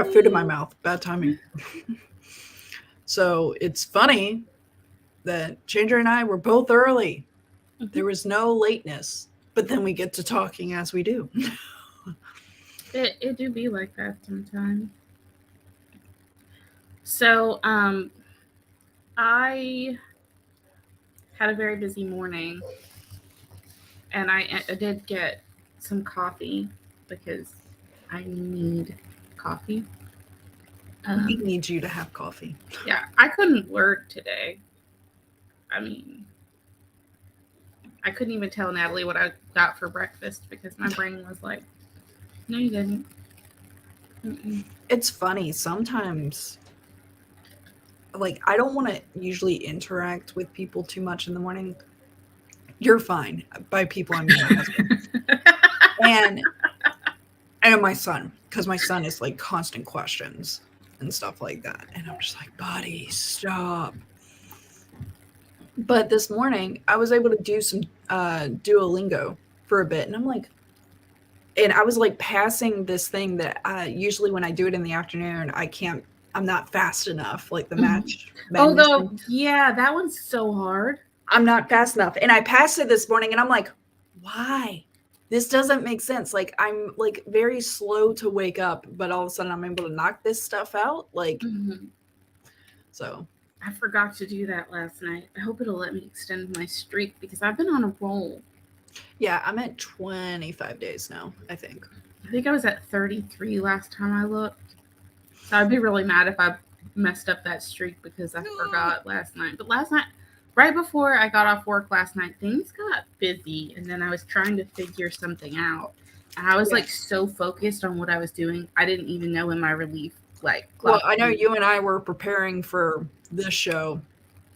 got food in my mouth. Bad timing. So it's funny that Chandra and I were both early. Mhm. There was no lateness, but then we get to talking as we do. It do be like that sometimes. So, I had a very busy morning, and I did get some coffee because I need coffee. We Um, need you to have coffee. yeah, I couldn't work today. I mean, I couldn't even tell Natalie what I got for breakfast because my brain was like, "No, you didn't." Mm-mm. It's funny. Sometimes, like, I don't want to usually interact with people too much in the morning. You're fine. By people, I mean my husband. And my son, because my son is like constant questions and stuff like that, and I'm just like, buddy, stop. But this morning I was able to do some Duolingo for a bit, and I was like passing this thing that usually when I do it in the afternoon I'm not fast enough, like the Mhm. match madness Although, thing. yeah, that one's so hard. I'm not fast enough, and I passed it this morning, and I'm like, why? This doesn't make sense. Like, I'm like very slow to wake up, but all of a sudden I'm able to knock this stuff out. Like, Mhm. so I forgot to do that last night. I hope it'll let me extend my streak because I've been on a roll. yeah, I'm at 25 days now, I think. I think I was at 33 last time I looked. So I'd be really mad if I messed up that streak because I forgot last night. But last night, right before I got off work last night, things got busy, and then I was trying to figure something out. And I was Yeah. like so focused on what I was doing, I didn't even know when my relief like Well, clocked I know in. you and I were preparing for this show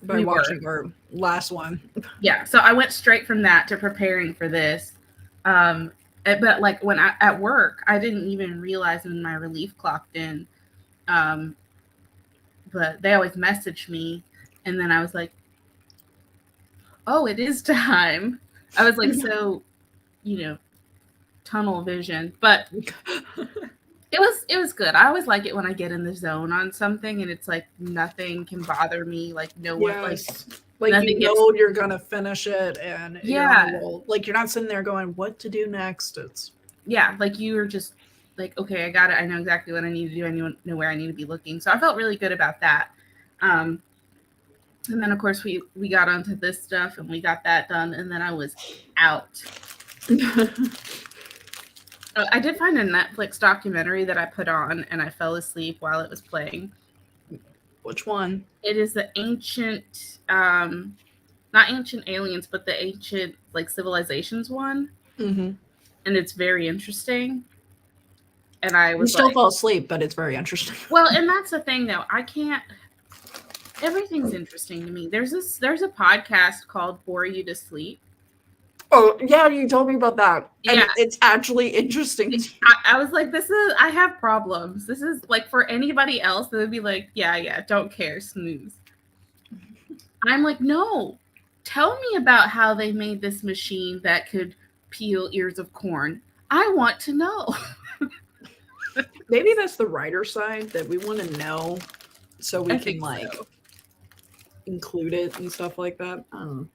by We were. watching our last one. Yeah, so I went straight from that to preparing for this. But like when I at work, I didn't even realize when my relief clocked in. Um, but they always message me, and then I was like, "Oh, it is time." I was like so, you know, tunnel vision, but it was good. I always like it when I get in the zone on something, and it's like nothing can bother me. Like no one, like Yes. Like, nothing you gets. know you're gonna finish it and you're on a Yeah, roll. Like, you're not sitting there going, what to do next? It's yeah, like you were just like, okay, I got it. I know exactly what I need to do. I know where I need to be looking. So I felt really good about that. Um, and then of course we got onto this stuff and we got that done, and then I was out. I did find a Netflix documentary that I put on, and I fell asleep while it was playing. which one? It is the ancient, not ancient aliens, but the ancient like civilizations one, Mm-hmm. and it's very interesting. And I You was still like, fall asleep, but it's very interesting. well, and that's the thing though. I can't. Everything's interesting to me. There's a podcast called Bore You to Sleep. Oh, yeah, you told me about that. And Yeah, it's actually interesting. I was like, this is I have problems. This is like for anybody else, they would be like, yeah, yeah, don't care, snooze. I'm like, no, tell me about how they made this machine that could peel ears of corn. I want to know. Maybe that's the writer side that we want to know so we I can think like so. include it and stuff like that. I don't know.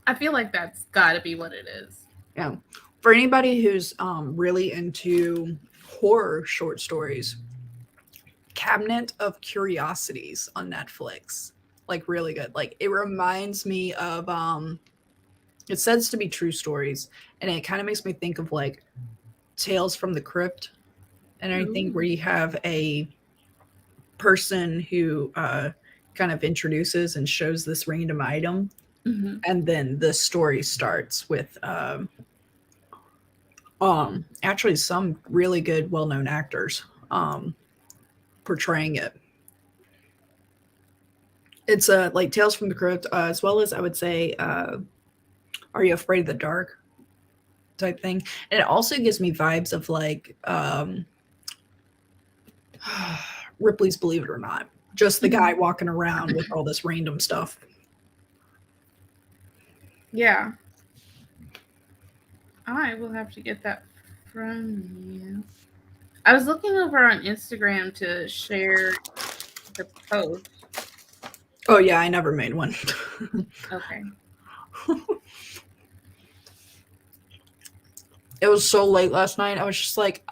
I feel like that's got to be what it is. Yeah. For anybody who's really into horror short stories, Cabinet of Curiosities on Netflix. Like, really good. Like, it reminds me of it says to be true stories, and it kind of makes me think of like Tales from the Crypt and everything, where Ooh. you have a person who kind of introduces and shows this random item, Mm-hmm. and then the story starts with actually some really good well-known actors portraying it. It's like Tales from the Crypt, as well as I would say Are You Afraid of the Dark type thing. And it also gives me vibes of like Ripley's Believe It or Not, just the guy Mm-hmm. walking around with all this random stuff. Yeah, I will have to get that from you. I was looking over on Instagram to share the post. Oh yeah, I never made one. Okay. It was so late last night. I was just like,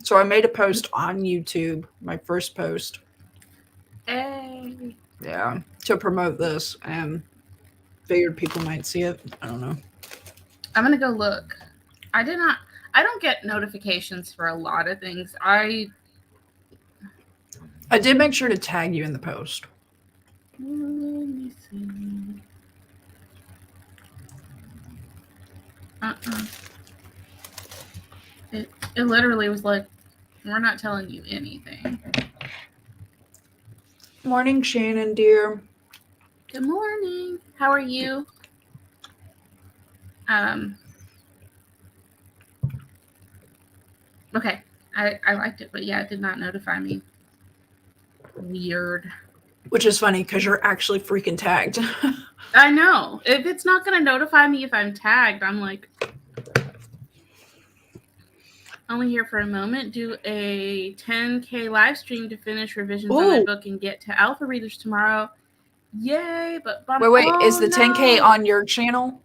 so I made a post on YouTube, my first post. Hey. Yeah, to promote this, and figured people might see it. I don't know. I'm gonna go look. I did not. I don't get notifications for a lot of things. I did make sure to tag you in the post. Let me see. Uh-uh. It literally was like, we're not telling you anything. Morning, Shannon, dear. Good morning. How are you? Okay. I liked it, but yeah, it did not notify me. Weird. Which is funny because you're actually freaking tagged. I know. If it's not going to notify me if I'm tagged, I'm like, only here for a moment. Do a 10K live stream to finish revisions on my book and get to alpha readers tomorrow. Yay! But wait, is the 10K on your channel?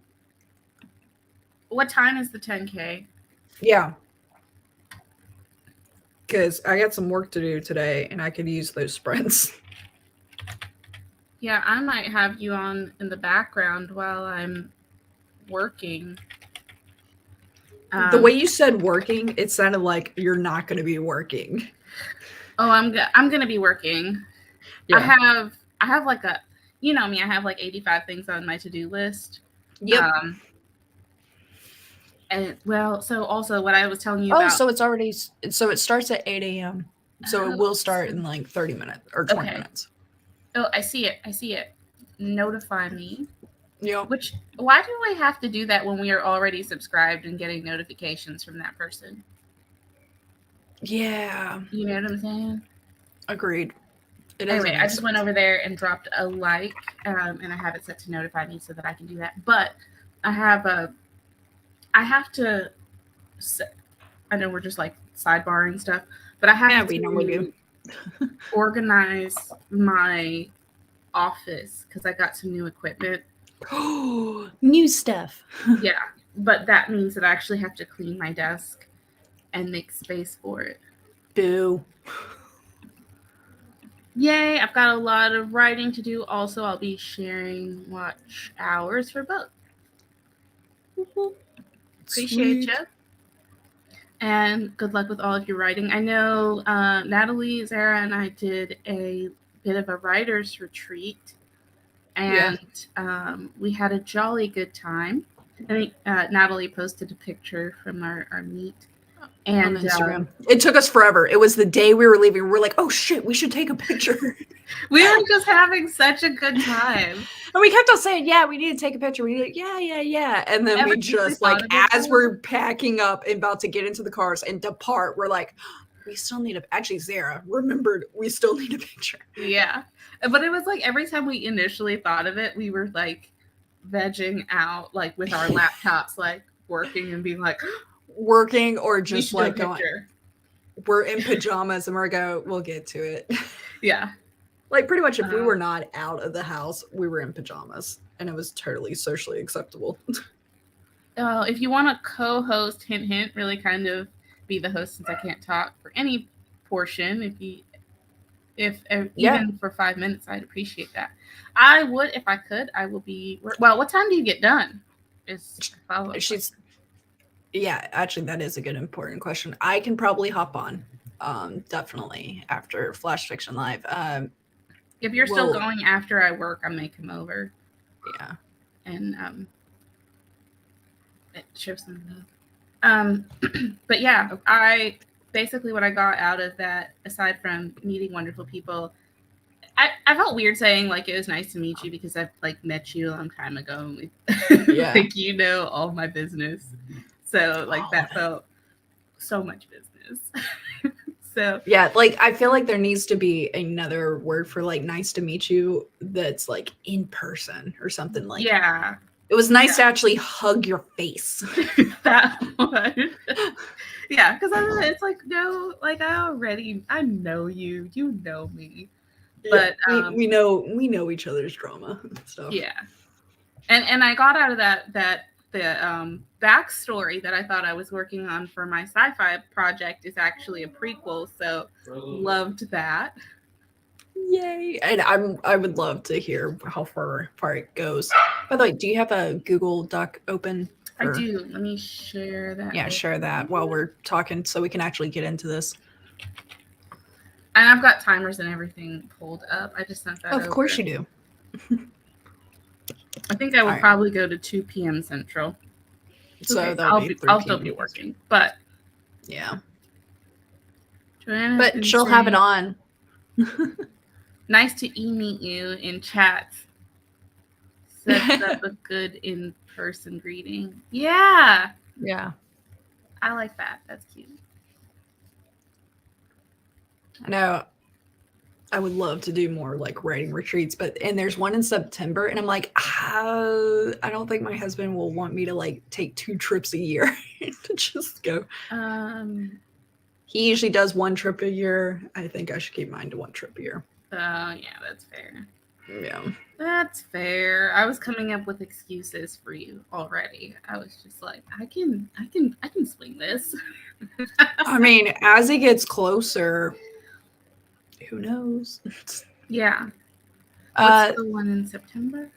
What time is the 10K? Yeah. Because I got some work to do today, and I could use those spreads. Yeah, I might have you on in the background while I'm working. The way you said working, it sounded like you're not going to be working. Oh, I'm going to be working. Yeah. I have like a, you know me, I have like 85 things on my to-do list. Yep. And well, so also what I was telling you about. So it starts at 8 a.m. So it will start in like 30 minutes or 20 minutes. Oh, I see it. Notify me. Yeah. Why do I have to do that when we are already subscribed and getting notifications from that person? Yeah. You know what I'm saying? Agreed. Anyway, I just went over there and dropped a like, and I have it set to notify me so that I can do that. But I have to. I know we're just like sidebarring stuff, but I have to organize my office because I got some new equipment. New stuff. Yeah, but that means that I actually have to clean my desk and make space for it. Boo. Yay, I've got a lot of writing to do. Also, I'll be sharing watch hours for both. Appreciate you. And good luck with all of your writing. I know Natalie, Zara, and I did a bit of a writer's retreat. And we had a jolly good time. I think Natalie posted a picture from our meet. And on Instagram. It took us forever. It was the day we were leaving. We're like, oh shit, we should take a picture. We were just having such a good time. And we kept on saying, yeah, we need to take a picture. We like, yeah. And then we just like, as we're packing up and about to get into the cars and depart, we're like, we still need actually Zara remembered we still need a picture. Yeah. But it was like every time we initially thought of it, we were like vegging out like with our laptops, like working and being like working or just like going, we're in pajamas and we'll get to it. Yeah. Like pretty much if we were not out of the house, we were in pajamas and it was totally socially acceptable. If you want to co-host, hint, really kind of be the host since I can't talk for any portion, even for 5 minutes, I'd appreciate that. I would, if I could, I will be, well, what time do you get done? Yeah, actually, that is a good, important question. I can probably hop on, definitely, after Flash Fiction Live. If you're still going after I work, I may come over. Yeah. And it shows some love. But yeah, basically what I got out of that, aside from meeting wonderful people, I felt weird saying like it was nice to meet you because I've like met you a long time ago. Yeah. Like you know all my business. So like that felt so much business. So yeah, like I feel like there needs to be another word for like nice to meet you that's like in person or something like it was nice to actually hug your face. That one. Yeah, because it's like, no, like I know you, you know me. Yeah, But we know each other's drama and stuff. yeah. And I got out of that the backstory that I thought I was working on for my sci-fi project is actually a prequel, so loved that. Yay! And I would love to hear how far it goes. By the way, do you have a Google Doc open? I do. Let me share that. Yeah, share that while we're talking, so we can actually get into this. And I've got timers and everything pulled up. I just sent that over. Of course you do. I think I will probably go to 2 p.m. Central. So okay, I'll still be working, but yeah. Joanna, but she'll have it on. Nice to meet you in chat. Sets up a good in-person greeting. Yeah. Yeah. I like that. That's cute. I know. I would love to do more like writing retreats, and there's one in September, and I'm like, I don't think my husband will want me to like take 2 trips a year to just go. He usually does 1 trip a year. I think I should keep mine to 1 trip a year. Yeah, that's fair. Yeah, that's fair. I was coming up with excuses for you already. I was just like, I can swing this. I mean, as it gets closer, who knows? Yeah. What's the one in September?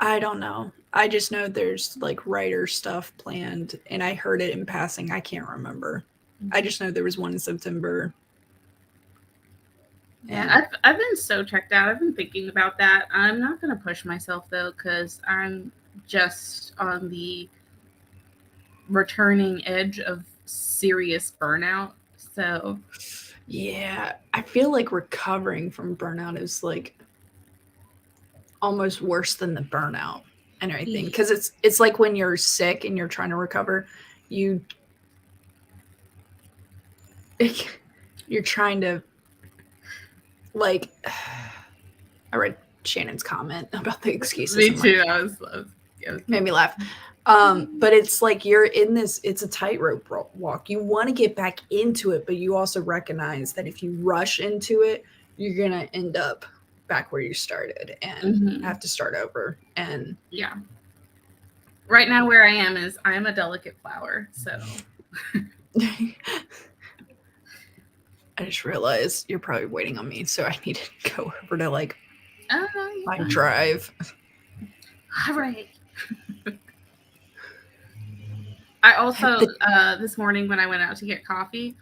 I don't know. I just know there's like writer stuff planned, and I heard it in passing. I can't remember. I just know there was one in September. Yeah, I've been so checked out. I've been thinking about that. I'm not going to push myself though, because I'm just on the returning edge of serious burnout. So yeah, I feel like recovering from burnout is like almost worse than the burnout and everything, because it's like when you're sick and you're trying to recover, you're trying to like. I read Shannon's comment about the excuses. Me too. I was made me laugh. But it's like you're in this, it's a tightrope walk. You want to get back into it, but you also recognize that if you rush into it, you're going to end up back where you started and have to start over. And yeah. Right now where I am is I'm a delicate flower. So I just realized you're probably waiting on me. So I need to go over to like my drive. All right. I also this morning when I went out to get coffee,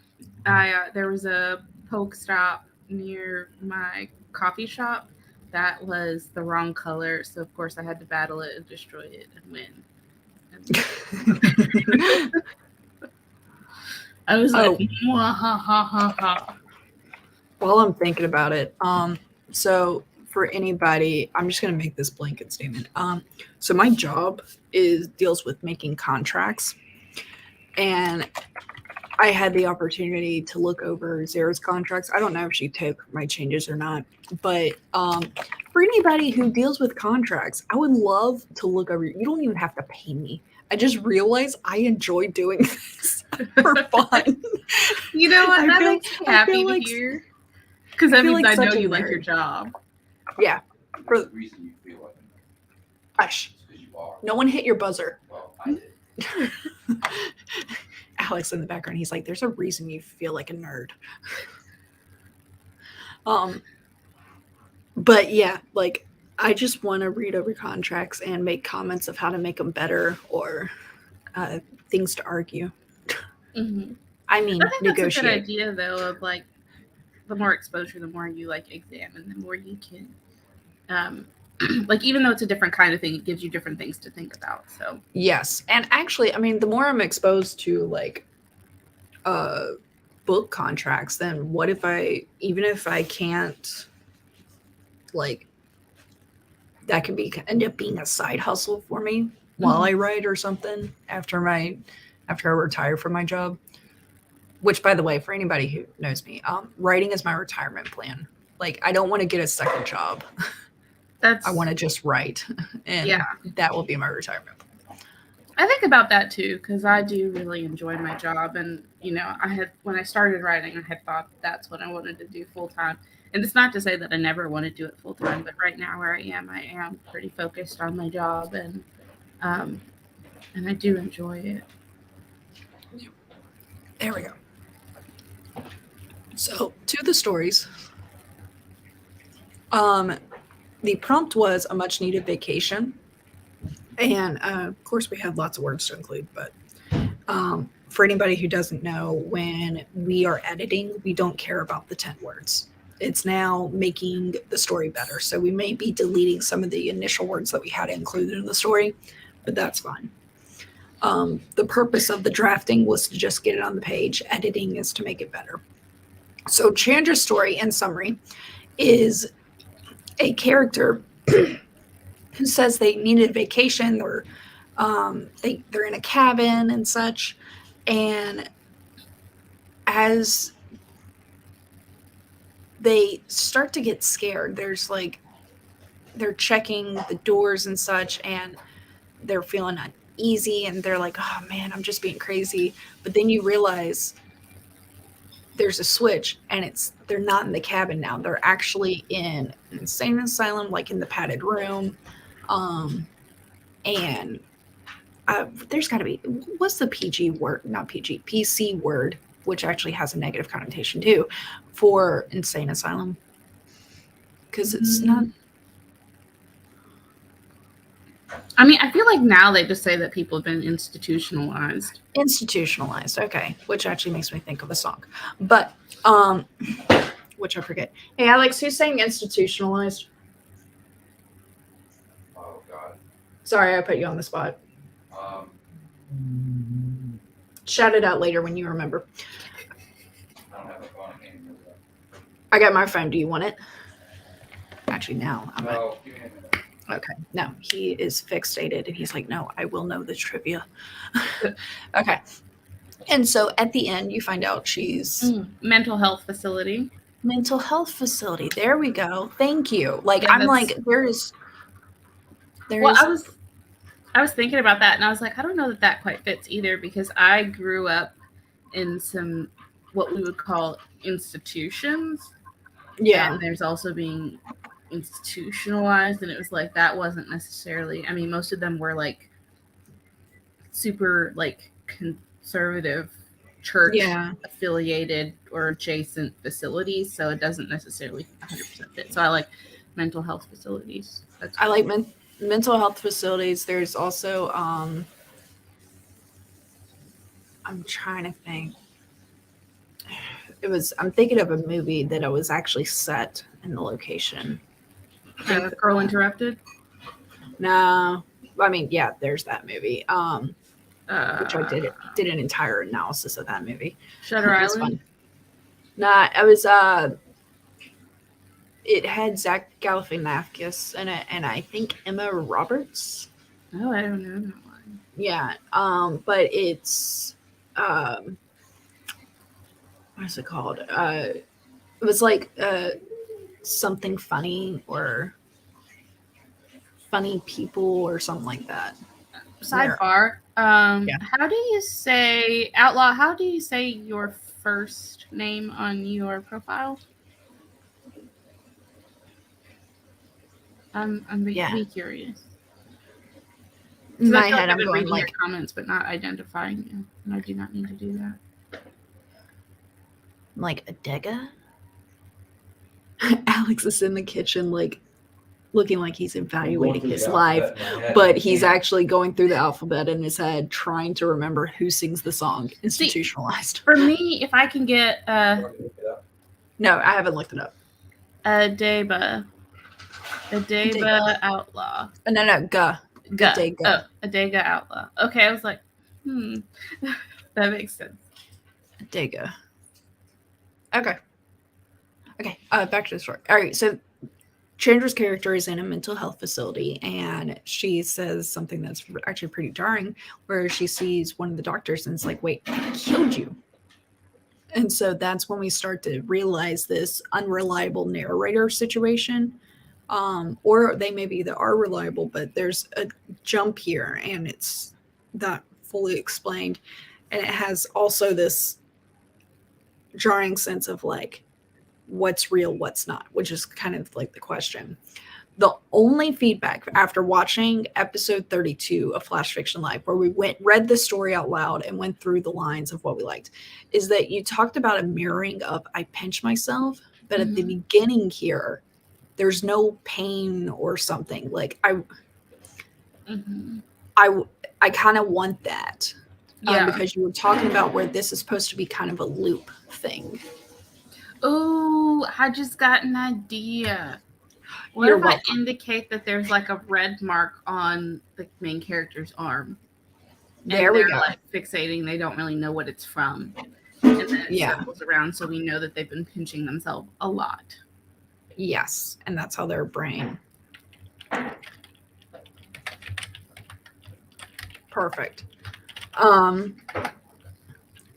there was a Poke Stop near my coffee shop that was the wrong color, so of course I had to battle it and destroy it and win. I was like, while I'm thinking about it, so for anybody, I'm just going to make this blanket statement. So my job deals with making contracts, and I had the opportunity to look over Zara's contracts. I don't know if she took my changes or not, but for anybody who deals with contracts, I would love to look over. You don't even have to pay me. I just realized I enjoy doing this for fun. You know what? That makes me happy to hear. Because that means I know you like your job. Yeah. For the reason you feel like hush. No one hit your buzzer. Well, I did. Alex in the background, he's like, there's a reason you feel like a nerd. But yeah, like I just want to read over contracts and make comments of how to make them better or things to argue. Mm-hmm. I mean, I think negotiate. That's a good idea, though, of like the more exposure, the more you like examine, the more you can, like even though it's a different kind of thing, it gives you different things to think about. So yes, and actually, I mean, the more I'm exposed to like book contracts, then what if even if I can't, like, that could end up being a side hustle for me while I write or something after I retire from my job. Which, by the way, for anybody who knows me, writing is my retirement plan. Like, I don't want to get a second job. I want to just write, and that will be my retirement plan. I think about that too because I do really enjoy my job, and I had when I started writing, I had thought that's what I wanted to do full time. And it's not to say that I never want to do it full time, but right now where I am pretty focused on my job, um, and I do enjoy it. There we go. So to the stories. The prompt was a much needed vacation. And of course, we had lots of words to include, but for anybody who doesn't know, when we are editing, we don't care about the 10 words. It's now making the story better. So we may be deleting some of the initial words that we had included in the story, but that's fine. The purpose of the drafting was to just get it on the page. Editing is to make it better. So Chandra's story, in summary, is a character who says they needed a vacation, or they're in a cabin and such, and as they start to get scared, there's like they're checking the doors and such, and they're feeling uneasy, and they're like, oh man, I'm just being crazy. But then you realize there's a switch, and they're not in the cabin now, they're actually in an insane asylum, like in the padded room. And there's got to be, what's the PG word, not PG, PC word, which actually has a negative connotation too, for insane asylum, because it's not. I mean, I feel like now they just say that people have been institutionalized. Institutionalized, okay, which actually makes me think of a song, but which I forget. Hey Alex, who's saying institutionalized? Oh God. Sorry, I put you on the spot. Shout it out later when you remember. I don't have a phone anymore. I got my phone. Do you want it? Actually, now I'm No, give me a minute. okay. No, he is fixated, and he's like, no, I will know the trivia. Okay. And so at the end, you find out she's mental health facility. Mental health facility. There we go. Thank you. Like, Yeah, I'm like, there's. Well, I was thinking about that, and I was like, I don't know that quite fits either, because I grew up in some what we would call institutions. Yeah. And there's also being institutionalized, and it was like that wasn't necessarily, I mean, most of them were like super like conservative church affiliated or adjacent facilities, so it doesn't necessarily 100% fit. So I like mental health facilities. I like mental health facilities. There's also I'm trying to think. I'm thinking of a movie that I was actually set in the location. Girl Interrupted? No. I mean, yeah, there's that movie. Which I did an entire analysis of that movie. Shutter Island? Nah, it was it had Zach Galifianakis in it, and I think Emma Roberts. Oh, I don't know that one. Yeah, but it's what is it called? It was like something funny or funny people or something like that. Sidebar. How do you say Outlaw? How do you say your first name on your profile? I'm be curious. In my head, I'm going like your comments, but not identifying you, and I do not need to do that. Like Adega. Alex is in the kitchen, like looking like he's evaluating his life, but he's actually going through the alphabet in his head, trying to remember who sings the song Institutionalized. For me, if I can get no, I haven't looked it up. Adeba Outlaw. No, Adega Outlaw. Okay, I was like, that makes sense. Adega. Okay, back to the story. All right, so Chandra's character is in a mental health facility, and she says something that's actually pretty jarring, where she sees one of the doctors and it's like, wait, I killed you. And so that's when we start to realize this unreliable narrator situation. Or they maybe they are reliable, but there's a jump here, and it's that fully explained. And it has also this jarring sense of like what's real, what's not, which is kind of like the question. The only feedback after watching episode 32 of Flash Fiction Live, where we read the story out loud and went through the lines of what we liked, is that you talked about a mirroring of I pinch myself, but at the beginning here, there's no pain or something. Like I kind of want that. Yeah. Because you were talking about where this is supposed to be kind of a loop thing. Oh, I just got an idea. What You're if welcome. I indicate that there's like a red mark on the main character's arm? There we they're go. like fixating, they don't really know what it's from. And then it Yeah. circles around, so we know that they've been pinching themselves a lot. Yes, and that's how their brain. Perfect.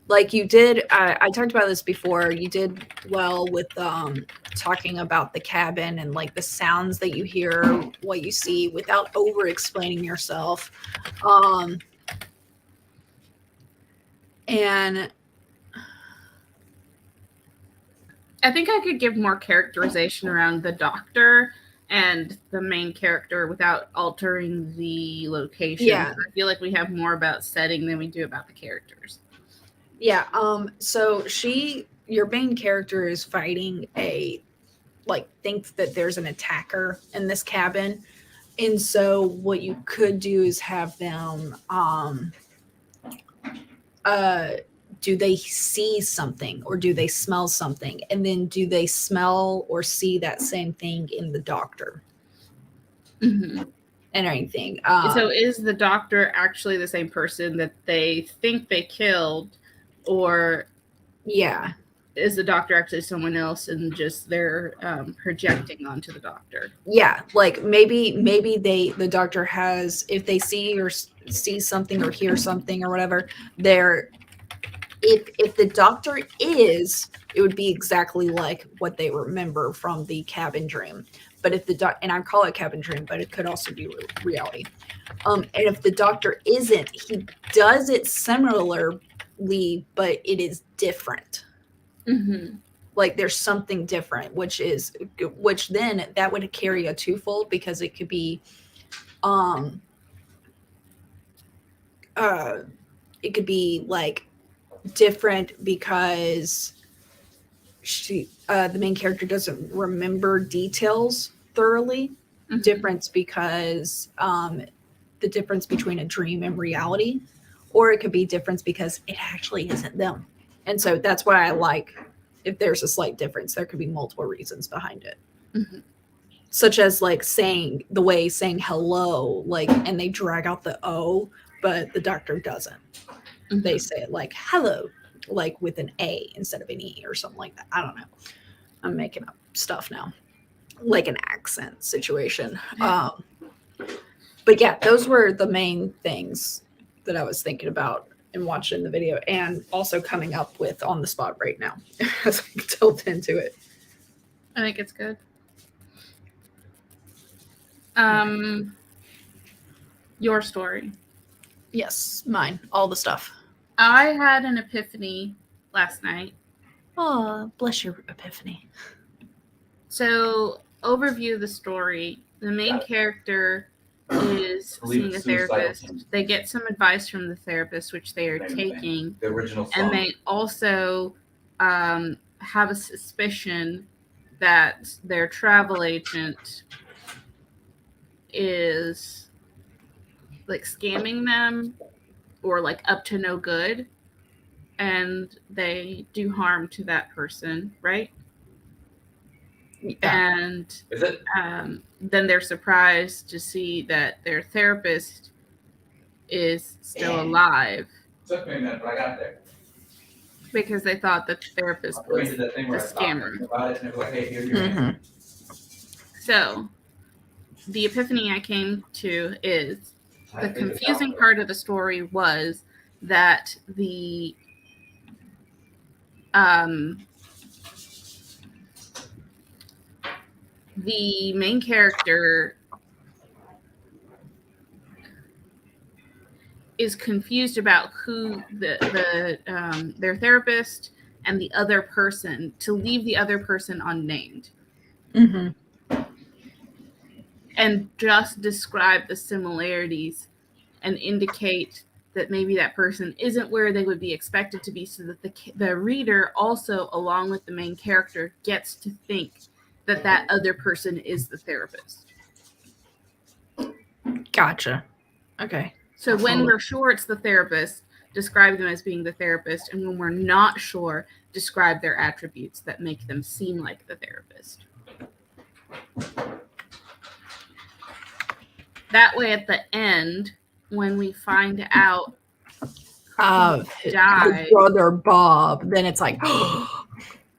Like you did, I talked about this before. You did well with talking about the cabin and like the sounds that you hear, what you see, without over explaining yourself. And I think I could give more characterization around the doctor and the main character without altering the location. Yeah. I feel like we have more about setting than we do about the characters. yeah, so your main character is fighting thinks that there's an attacker in this cabin. And so what you could do is have them do they see something or do they smell something? And then do they smell or see that same thing in the doctor? Mm-hmm. And anything. So is the doctor actually the same person that they think they killed, or yeah, is the doctor actually someone else and just they're projecting onto the doctor? Yeah, like maybe the doctor has, if they see or see something or hear something or whatever, they're if the doctor is, it would be exactly like what they remember from the cabin dream. But if and I call it cabin dream, but it could also be reality. And if the doctor isn't, he does it similarly, but it is different. Mm-hmm. Like there's something different, which then that would carry a twofold, because it could be it could be like different because the main character doesn't remember details thoroughly. Mm-hmm. Difference because the difference between a dream and reality, or it could be difference because it actually isn't them. And so that's why I like, if there's a slight difference, there could be multiple reasons behind it. Mm-hmm. Such as like saying hello, like, and they drag out the O, but the doctor doesn't. Mm-hmm. They say it like hello, like with an A instead of an E or something like that. I don't know. I'm making up stuff now, like an accent situation. But yeah, those were the main things that I was thinking about and watching the video, and also coming up with on the spot right now as I delved into it. I think it's good. Your story. Yes, mine. All the stuff. I had an epiphany last night. Oh, bless your epiphany. So, overview of the story. The main character is seeing a therapist. They get some advice from the therapist, which they are taking. The original song. And they also have a suspicion that their travel agent is like scamming them or like up to no good, and they do harm to that person, right? Yeah. And is it? Then they're surprised to see that their therapist is still alive. Took me a minute, but I got there. Because they thought that the therapist was the scammer. Mm-hmm. So, the epiphany I came to is the confusing part of the story was that the main character is confused about who their therapist and the other person, to leave the other person unnamed Mm-hmm. and just describe the similarities and indicate that maybe that person isn't where they would be expected to be, so that the reader also, along with the main character, gets to think that that other person is the therapist. Gotcha. Okay. So when we're sure it's the therapist, describe them as being the therapist, and when we're not sure, describe their attributes that make them seem like the therapist. That way, at the end, when we find out His died, brother Bob, then it's like,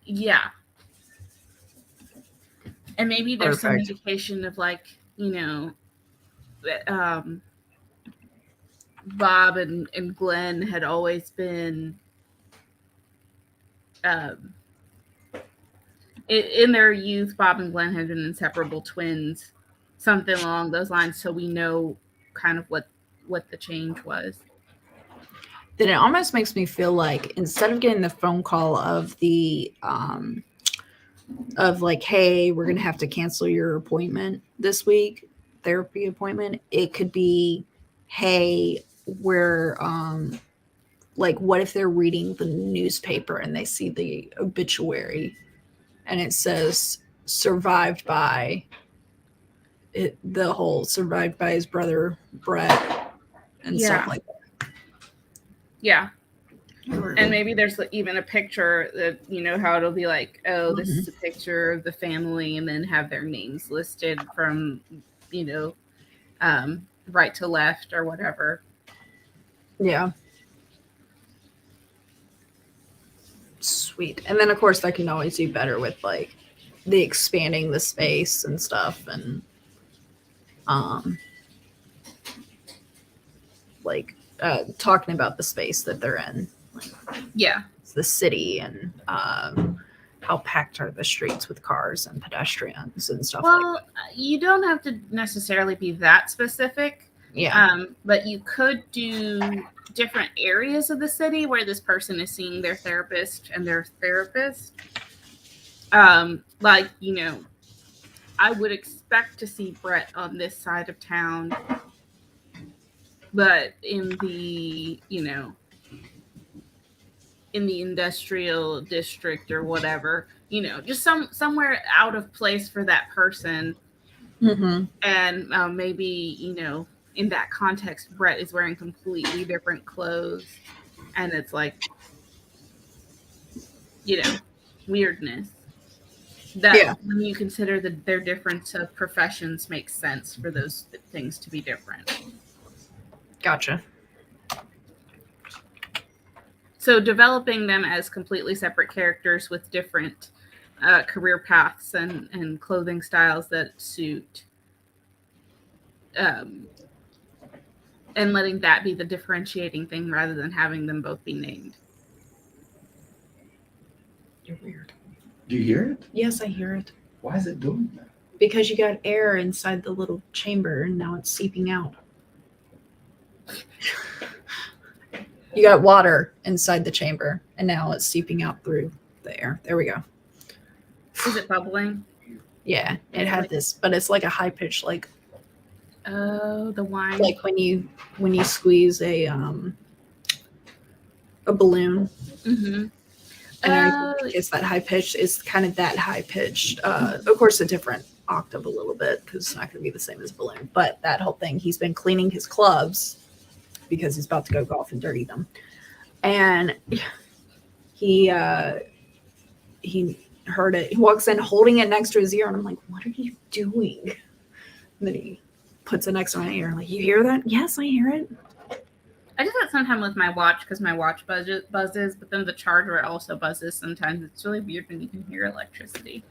yeah. And maybe there's some Perfect. indication of, like, you know, Bob and Glenn had always been in their youth. Bob and Glenn had been inseparable twins, something along those lines, so we know kind of what the change was. Then it almost makes me feel like, instead of getting the phone call of the of like, hey, we're gonna have to cancel your appointment this week, therapy appointment, it could be, hey, we're like, what if they're reading the newspaper and they see the obituary and it says survived by survived by his brother Brett and stuff like that. Yeah. And maybe there's even a picture that, you know, how it'll be like, oh, this is a picture of the family, and then have their names listed from, you know, right to left or whatever. Yeah. Sweet. And then of course I can always do better with like the expanding the space and stuff, and like talking about the space that they're in. Like, yeah. The city, and how packed are the streets with cars and pedestrians and stuff like that. Well, you don't have to necessarily be that specific. Yeah. But you could do different areas of the city where this person is seeing their therapist and their therapist. Like, you know, I would expect to see Brett on this side of town, but in the, you know, in the industrial district or whatever, you know, just somewhere out of place for that person. Mm-hmm. And maybe, you know, in that context, Brett is wearing completely different clothes, and it's like, you know, weirdness. That when you consider that their difference of professions makes sense for those things to be different. Gotcha. So developing them as completely separate characters with different career paths and clothing styles that suit, and letting that be the differentiating thing rather than having them both be named. You're weird. Do you hear it? Yes, I hear it. Why is it doing that? Because you got air inside the little chamber and now it's seeping out. You got water inside the chamber and now it's seeping out through the air. There we go. Is it bubbling? Yeah, it had this, but it's like a high pitch, like, oh, the wine. like when you squeeze a balloon. Mm-hmm. And it's that high pitch. It's kind of that high pitched. Of course, a different octave a little bit because it's not going to be the same as balloon. But that whole thing, he's been cleaning his clubs because he's about to go golf and dirty them, and he heard it. He walks in holding it next to his ear, and I'm like, "What are you doing?" And then he puts it next to my ear. I'm like, "You hear that?" Yes, I hear it. I do that sometimes with my watch because my watch buzzes, but then the charger also buzzes sometimes. It's really weird when you can hear electricity.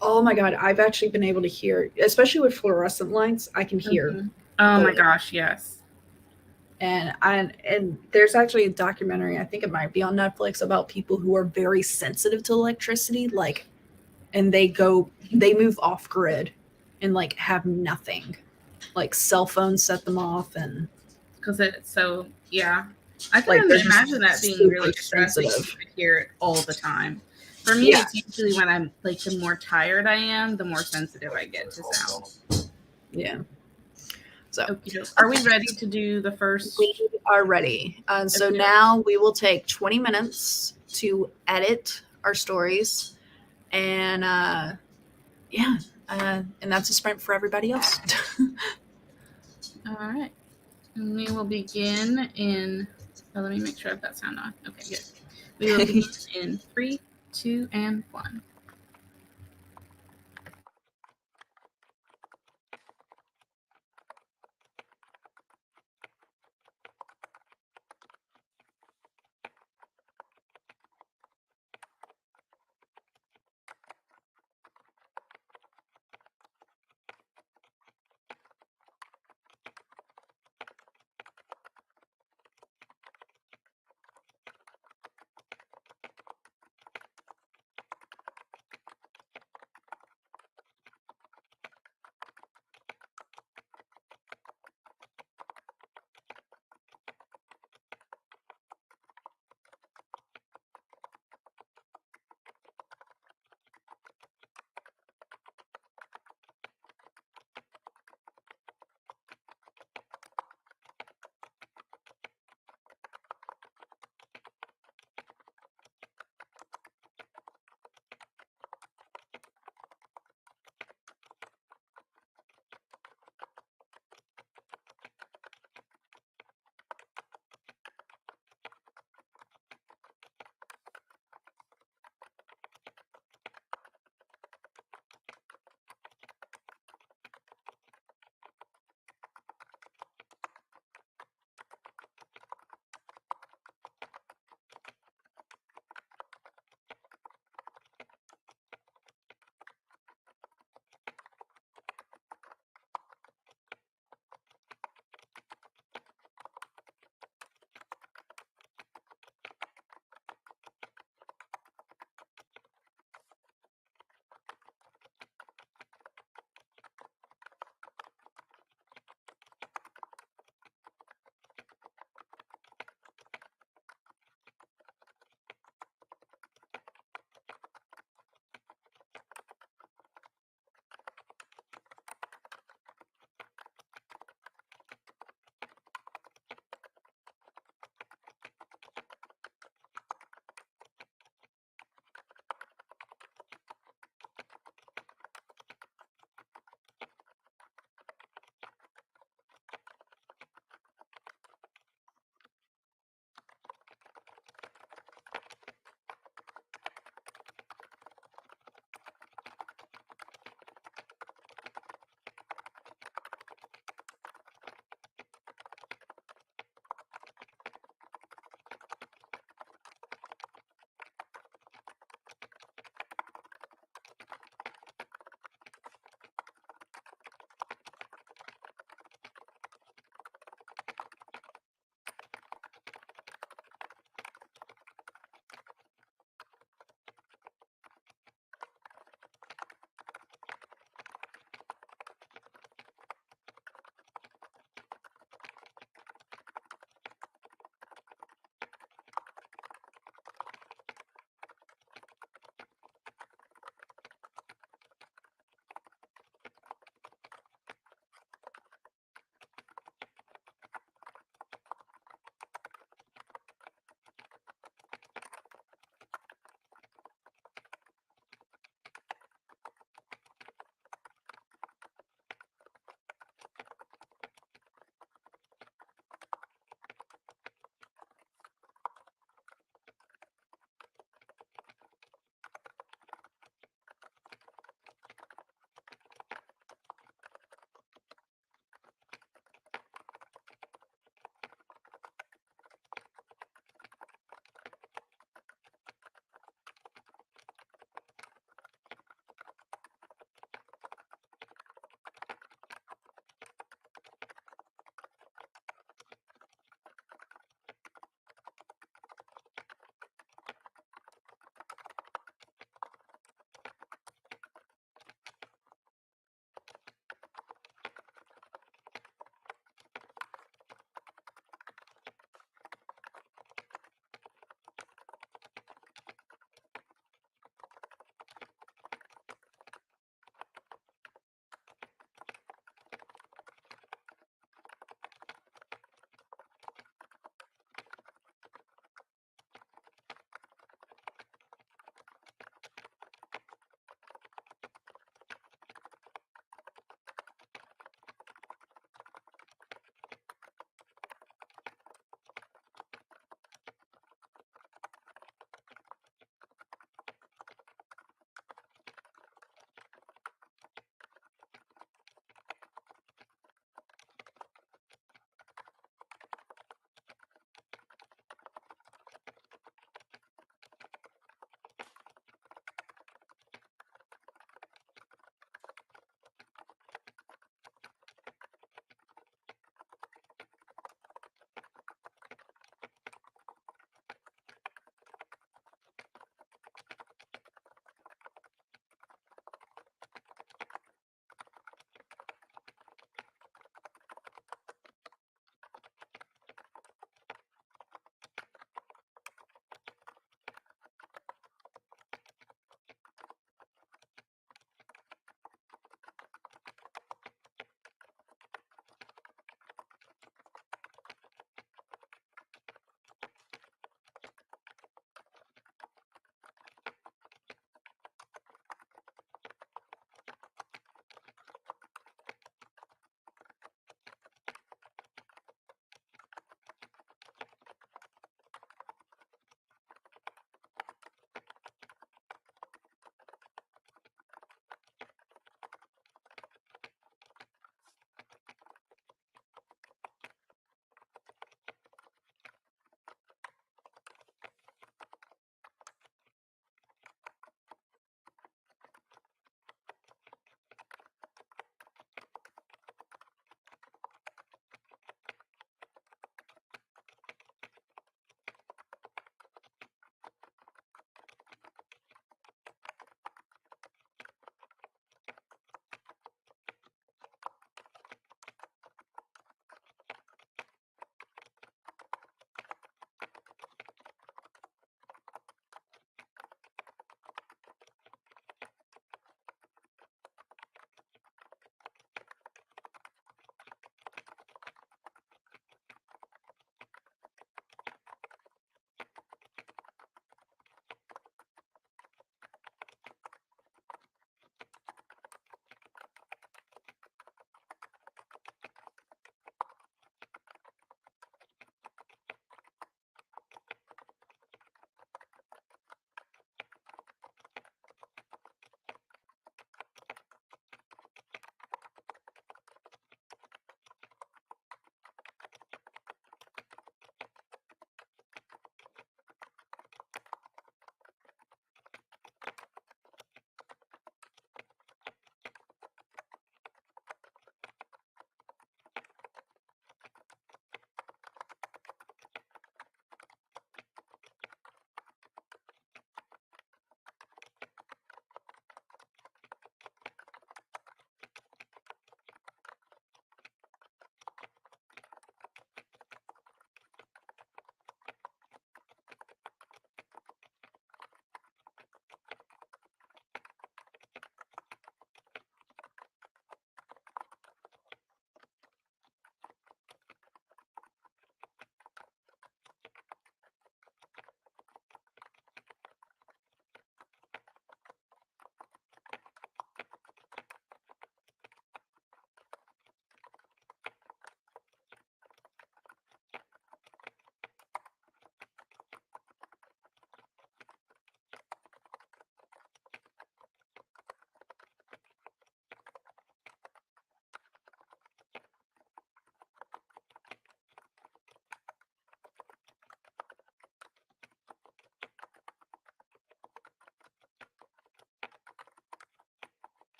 Oh my God. I've actually been able to hear, especially with fluorescent lights, I can hear. Mm-hmm. Oh my gosh, yes. And there's actually a documentary, I think it might be on Netflix, about people who are very sensitive to electricity, like, and they move off grid and like have nothing. Like cell phones set them off, and because it's so, yeah. I can Like, they're just imagine that being super really stressing if sensitive. you could hear it all the time. For me, Yeah. it's usually when I'm like, the more tired I am, the more sensitive I get to sound. Yeah. So Okie doke. Are we ready to do the first? we are ready. So Okay. now we will take 20 minutes to edit our stories. And yeah, and that's a sprint for everybody else. All right. And we will begin in. Oh, let me make sure I've got sound on. Okay, good. We will begin in 3, 2, and 1.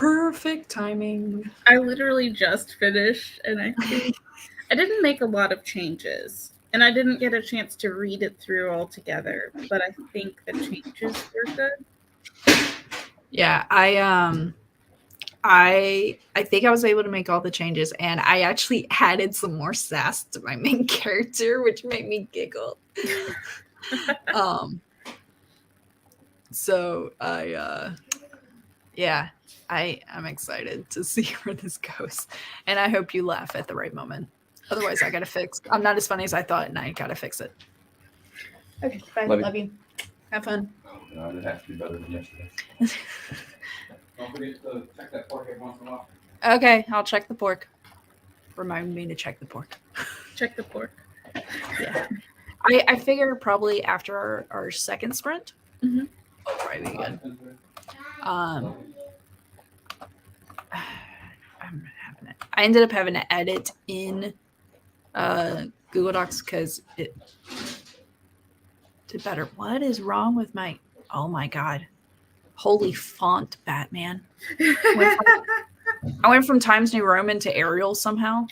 Perfect timing. I literally just finished, and I think I didn't make a lot of changes, and I didn't get a chance to read it through all together, but I think the changes were good. Yeah, I think I was able to make all the changes, and I actually added some more sass to my main character, which made me giggle. So yeah, I'm excited to see where this goes, and I hope you laugh at the right moment. Otherwise, I gotta fix. I'm not as funny as I thought, and I gotta fix it. Okay, bye. Love you. Have fun. Oh God, it has to be better than yesterday. Don't forget to check that pork every once in a while. Okay, I'll check the pork. Remind me to check the pork. Check the pork. Yeah. I figure probably after our second sprint, Mhm. it'll probably be good. I ended up having to edit in Google Docs because it did better. What is wrong with my? Oh my god! Holy font, Batman! I went from Times New Roman to Arial somehow,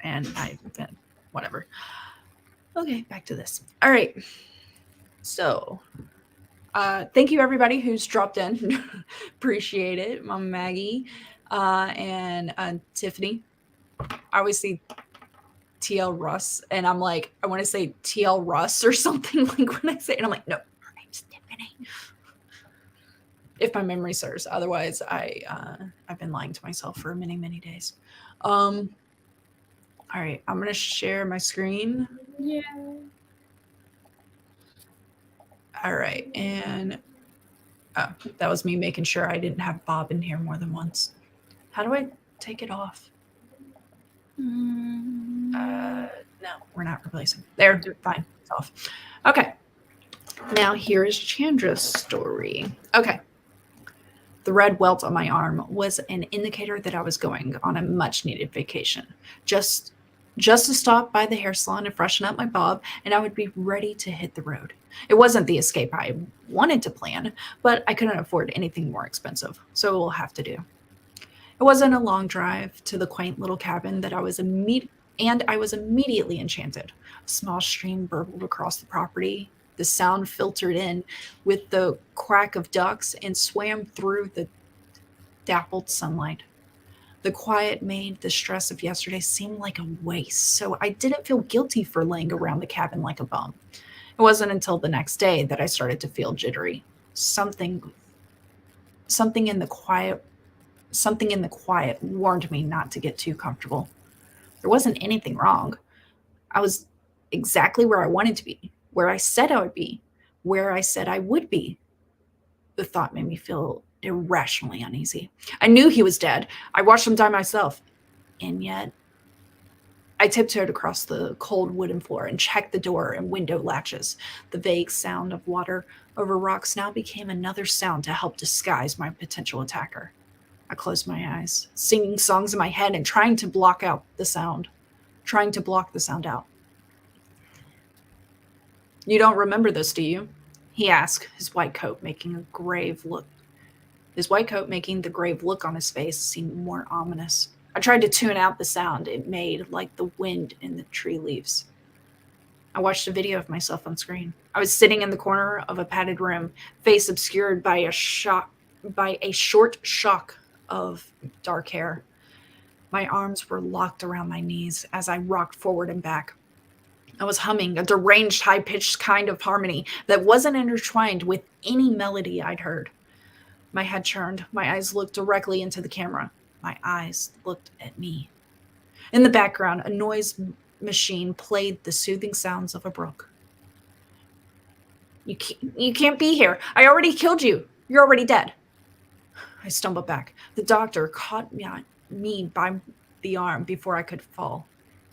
and whatever. Okay, back to this. All right. So, thank you everybody who's dropped in. Appreciate it, Mom Maggie and Tiffany. I always see TL Russ, and I'm like, I want to say TL Russ or something like when I say it. I'm like, no, her name's Tiffany. If my memory serves. Otherwise, I've been lying to myself for many, many days. All right, I'm gonna share my screen. Yeah. All right, and that was me making sure I didn't have Bob in here more than once. How do I take it off? No, we're not replacing. There, fine, it's off. Okay, now here is Chandra's story. Okay. The red welt on my arm was an indicator that I was going on a much needed vacation. Just to stop by the hair salon and freshen up my bob, and I would be ready to hit the road. It wasn't the escape I wanted to plan, but I couldn't afford anything more expensive, so it will have to do. It wasn't a long drive to the quaint little cabin that I was immediately enchanted. A small stream burbled across the property. The sound filtered in with the quack of ducks and swam through the dappled sunlight. The quiet made the stress of yesterday seem like a waste, so I didn't feel guilty for laying around the cabin like a bum. It wasn't until the next day that I started to feel jittery. Something in the quiet warned me not to get too comfortable. There wasn't anything wrong. I was exactly where I wanted to be, where I said I would be, where I said I would be. The thought made me feel irrationally uneasy. I knew he was dead. I watched him die myself. And yet, I tiptoed across the cold wooden floor and checked the door and window latches. The vague sound of water over rocks now became another sound to help disguise my potential attacker. I closed my eyes, singing songs in my head and trying to block the sound out. You don't remember this, do you? He asked, his white coat making the grave look on his face seemed more ominous. I tried to tune out the sound it made, like the wind in the tree leaves. I watched a video of myself on screen. I was sitting in the corner of a padded room, face obscured by a short shock of dark hair. My arms were locked around my knees as I rocked forward and back. I was humming a deranged, high-pitched kind of harmony that wasn't intertwined with any melody I'd heard. My head churned. My eyes looked directly into the camera. My eyes looked at me. In the background, a noise machine played the soothing sounds of a brook. You can't be here. I already killed you. You're already dead. I stumbled back. The doctor caught me by the arm before I could fall.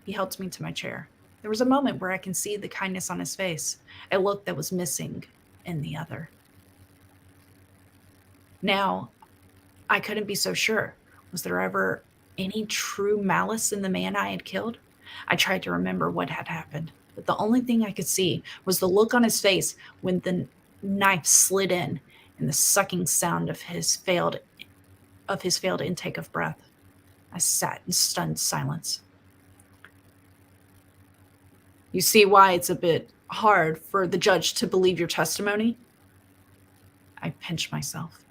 He helped me to my chair. There was a moment where I can see the kindness on his face, a look that was missing in the other. Now, I couldn't be so sure. Was there ever any true malice in the man I had killed? I tried to remember what had happened, but the only thing I could see was the look on his face when the knife slid in and the sucking sound of his failed of his failed intake of breath. I sat in stunned silence. You see why it's a bit hard for the judge to believe your testimony? I pinch myself.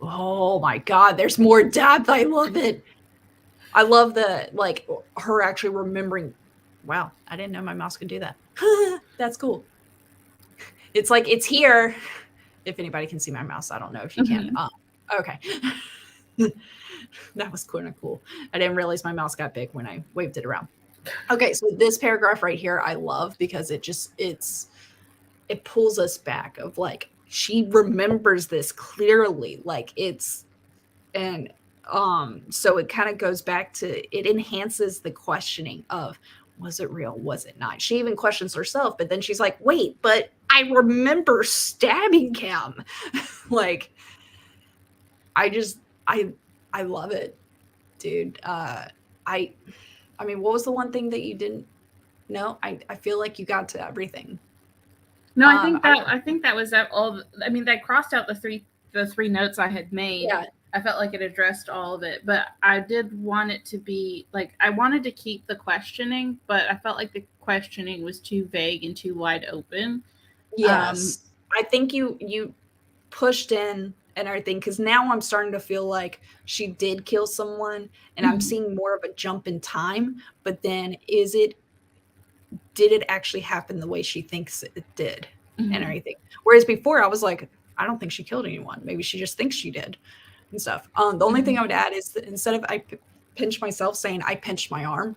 Oh my God, there's more depth. I love it. I love the, like, her actually remembering. Wow, I didn't know my mouse could do that. That's cool. It's like, it's here. If anybody can see my mouse, I don't know if you can. Okay. That was kind of cool. I didn't realize my mouse got big when I waved it around. Okay, so this paragraph right here I love because it pulls us back of like, she remembers this clearly, like it's, and so it kind of goes back to, it enhances the questioning of, was it real, was it not? She even questions herself, but then she's like, wait, but I remember stabbing him. Like, I love it, dude. I mean, what was the one thing that you didn't know? I feel like you got to everything. No, I think that was all. I mean, that crossed out the three notes I had made. Yeah. I felt like it addressed all of it, but I did want it to be like, I wanted to keep the questioning, but I felt like the questioning was too vague and too wide open. Yes. I think you pushed in and everything, because now I'm starting to feel like she did kill someone, and I'm seeing more of a jump in time, but then did it actually happen the way she thinks it did and everything? Whereas before I was like, I don't think she killed anyone. Maybe she just thinks she did and stuff. The only thing I would add is that instead of I pinch myself, saying I pinched my arm,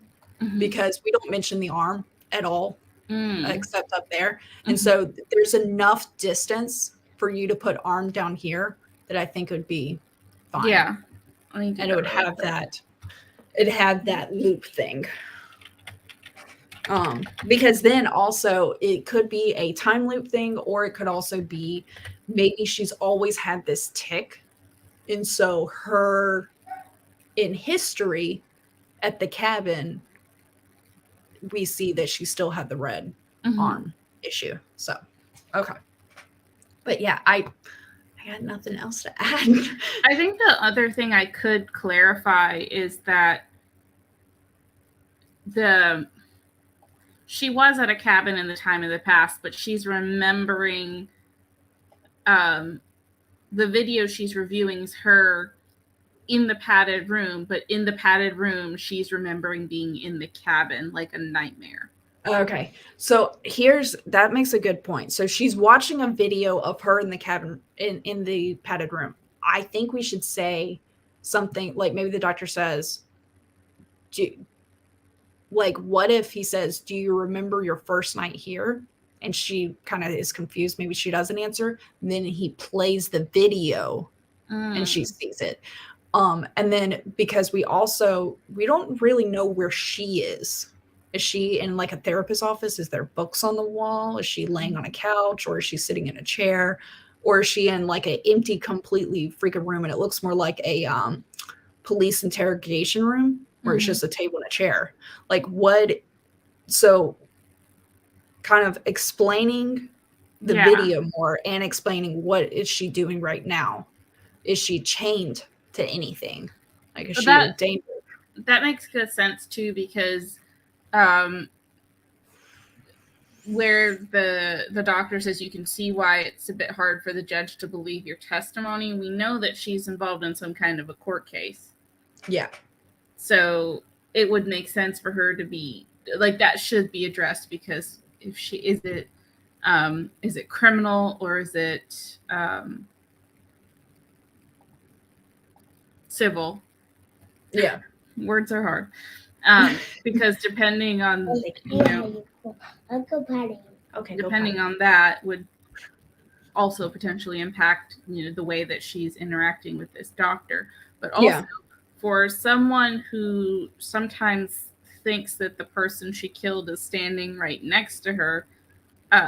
because we don't mention the arm at all except up there. And so there's enough distance for you to put arm down here that I think would be fine. Yeah. And it would have that, it'd have that loop thing. Because then also it could be a time loop thing, or it could also be maybe she's always had this tick. And so her, in history at the cabin, we see that she still had the red arm issue. So, okay. But yeah, I got nothing else to add. I think the other thing I could clarify is that she was at a cabin in the time of the past, but she's remembering the video she's reviewing is her in the padded room, but in the padded room, she's remembering being in the cabin like a nightmare. Okay. So that makes a good point. So she's watching a video of her in the cabin, in the padded room. I think we should say something like, maybe the doctor says, what if he says, do you remember your first night here? And she kind of is confused. Maybe she doesn't answer. And then he plays the video and she sees it. And then because we don't really know where she is. Is she in like a therapist's office? Is there books on the wall? Is she laying on a couch, or is she sitting in a chair? Or is she in like an empty, completely freaking room, and it looks more like a police interrogation room where it's just a table and a chair? Like what? So kind of explaining the video more and explaining what is she doing right now. Is she chained to anything? Like, is she in danger? That makes good sense too, because where the doctor says you can see why it's a bit hard for the judge to believe your testimony, we know that she's involved in some kind of a court case. Yeah. So it would make sense for her to be like, that should be addressed, because if she is it criminal, or is it civil? Yeah. Words are hard. Because depending on, depending on that would also potentially impact, the way that she's interacting with this doctor. But also for someone who sometimes thinks that the person she killed is standing right next to her,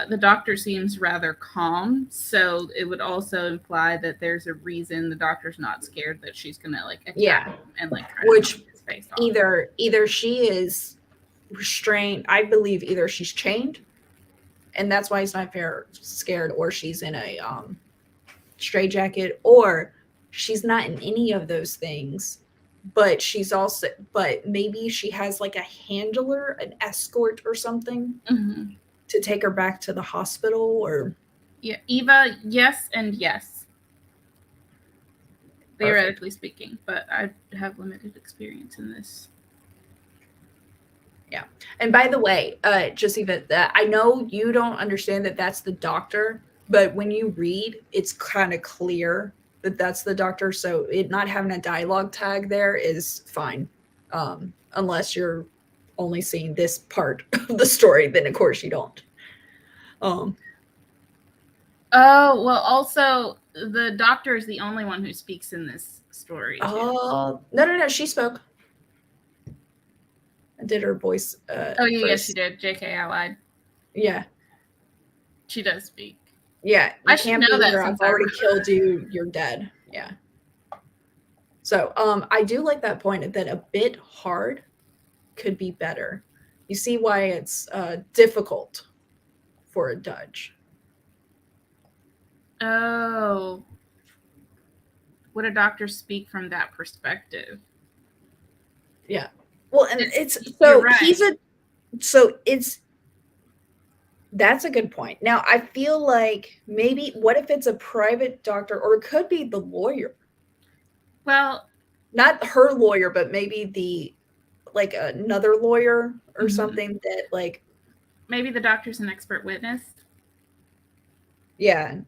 the doctor seems rather calm. So it would also imply that there's a reason the doctor's not scared that she's gonna like attack him and like try to knock his face off. Either she is restrained. I believe either she's chained, and that's why he's not scared, or she's in a straitjacket, or she's not in any of those things, but maybe she has like a handler, an escort or something Mhm. to take her back to the hospital. Or Yeah, Eva, yes and yes, theoretically speaking, but I have limited experience in this. And by the way, just even that, I know you don't understand that that's the doctor, but when you read, it's kind of clear that that's the doctor. So it not having a dialogue tag there is fine, unless you're only seeing this part of the story. Then of course you don't. Um, Oh, well, also, the doctor is the only one who speaks in this story. Too. oh no, she spoke. I did her voice. Oh, yeah, first. she did. JK, I lied. Yeah, She does speak. yeah. I You should can't know be that here. I've since I already wrote. killed you. You're dead. Yeah. So I do like that point that a bit hard could be better. You see why it's difficult for a Dutch. Oh. Would a doctor speak from that perspective? Yeah. Well, and It's- it's you're so right. that's a good point. Now I feel like maybe what if it's a private doctor, or it could be the lawyer, Well, not her lawyer, but maybe the like another lawyer or Mhm. something that like maybe the doctor's an expert witness. yeah.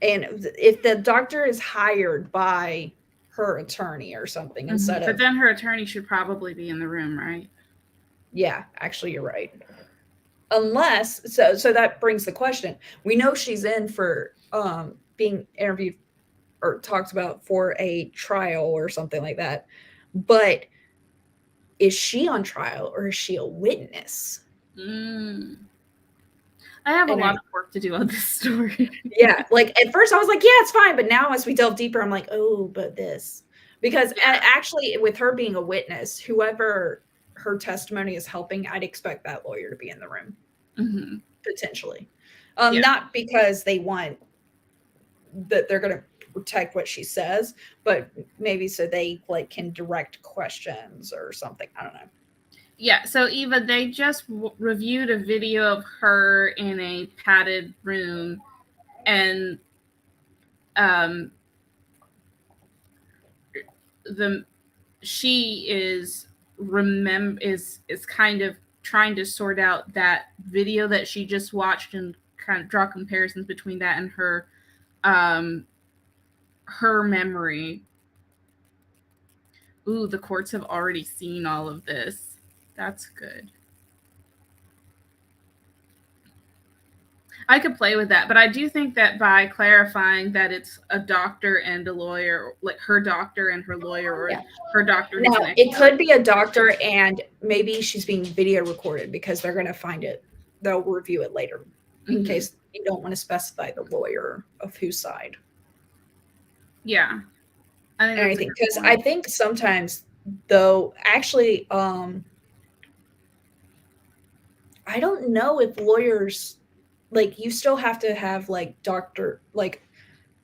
And if the doctor is hired by her attorney or something instead But of then her attorney should probably be in the room, right? yeah, actually you're right. Unless so that brings the question. We know she's in for being interviewed or talked about for a trial or something like that. But is she on trial or is she a witness? Mm. I have a And lot of work to do on this story. yeah, like at first I was like, yeah, it's fine. But now as we delve deeper, I'm like, oh, but this. Because actually, with her being a witness, whoever her testimony is helping, I'd expect that lawyer to be in the room, Mhm. potentially. Yeah. Not because they want that they're going to protect what she says, but maybe so they like can direct questions or something. I don't know. Yeah, so Eva, they just reviewed a video of her in a padded room, and the she is is kind of trying to sort out that video that she just watched and kind of draw comparisons between that and her memory. Ooh, the courts have already seen all of this. That's good. I could play with that, but I do think that by clarifying that it's a doctor and a lawyer, like her doctor and her lawyer, or Yeah. her doctor who's Now, an it expert. could be a doctor and maybe she's being video recorded because they're going to find it. They'll review it later in Mhm. case you don't want to specify the lawyer of whose side. Yeah. I think And I that's a think good because I point. think sometimes though, actually, I don't know if lawyers like you still have to have like doctor like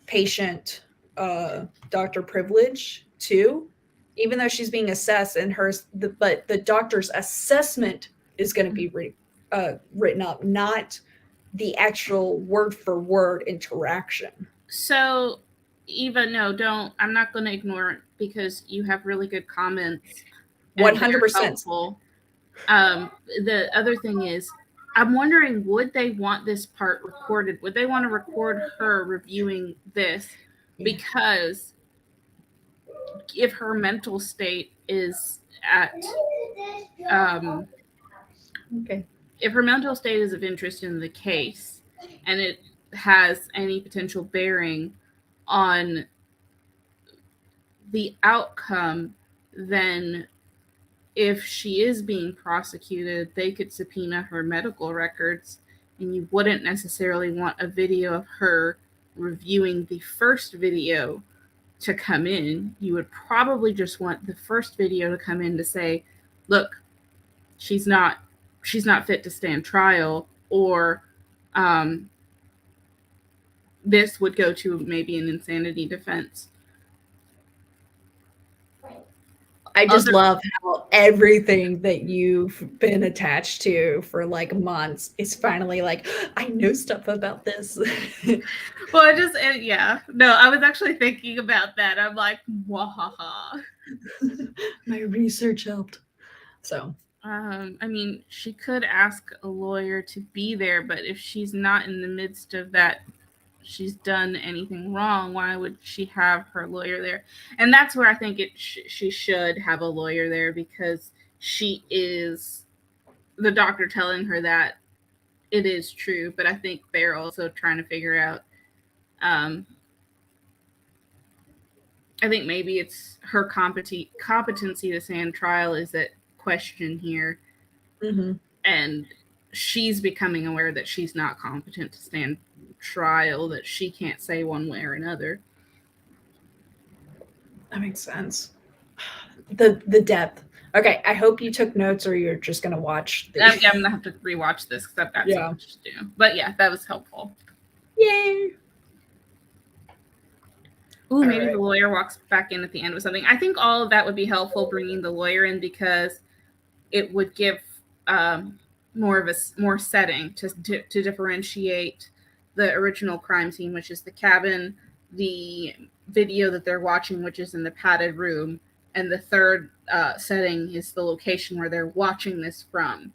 patient doctor privilege too, even though she's being assessed and but the doctor's assessment is going to be written up, not the actual word for word interaction. So, Eva, no, don't. I'm not going to ignore it because you have really good comments and they're 100%. helpful. The other thing is, I'm wondering, would they want this part recorded? Would they want to record her reviewing this? Because if her mental state is at, Okay. if her mental state is of interest in the case, and it has any potential bearing on the outcome, then if she is being prosecuted, they could subpoena her medical records, and you wouldn't necessarily want a video of her reviewing the first video to come in. You would probably just want the first video to come in to say, look, she's not fit to stand trial, or this would go to maybe an insanity defense. I just Also- love how everything that you've been attached to for like months is finally like, I know stuff about this. Well, yeah. No, I was actually thinking about that. I'm like, wahaha. My research helped. So, I mean, she could ask a lawyer to be there, but if she's not in the midst of that, she's done anything wrong, why would she have her lawyer there? And that's where I think she should have a lawyer there, because she is the doctor telling her that it is true. But I think they're also trying to figure out. I think maybe it's her competency to stand trial is at question here, mhm. and she's becoming aware that she's not competent to stand trial, that she can't say one way or another. That makes sense. The depth. Okay, I hope you took notes, or you're just gonna watch the. I'm gonna have to rewatch this because I've got so much to do. But yeah, that was helpful. Yay! Ooh, maybe the lawyer walks back in at the end with something. I think all of that would be helpful, bringing the lawyer in, because it would give more of a more setting to differentiate the original crime scene, which is the cabin, the video that they're watching, which is in the padded room, and the third setting is the location where they're watching this from.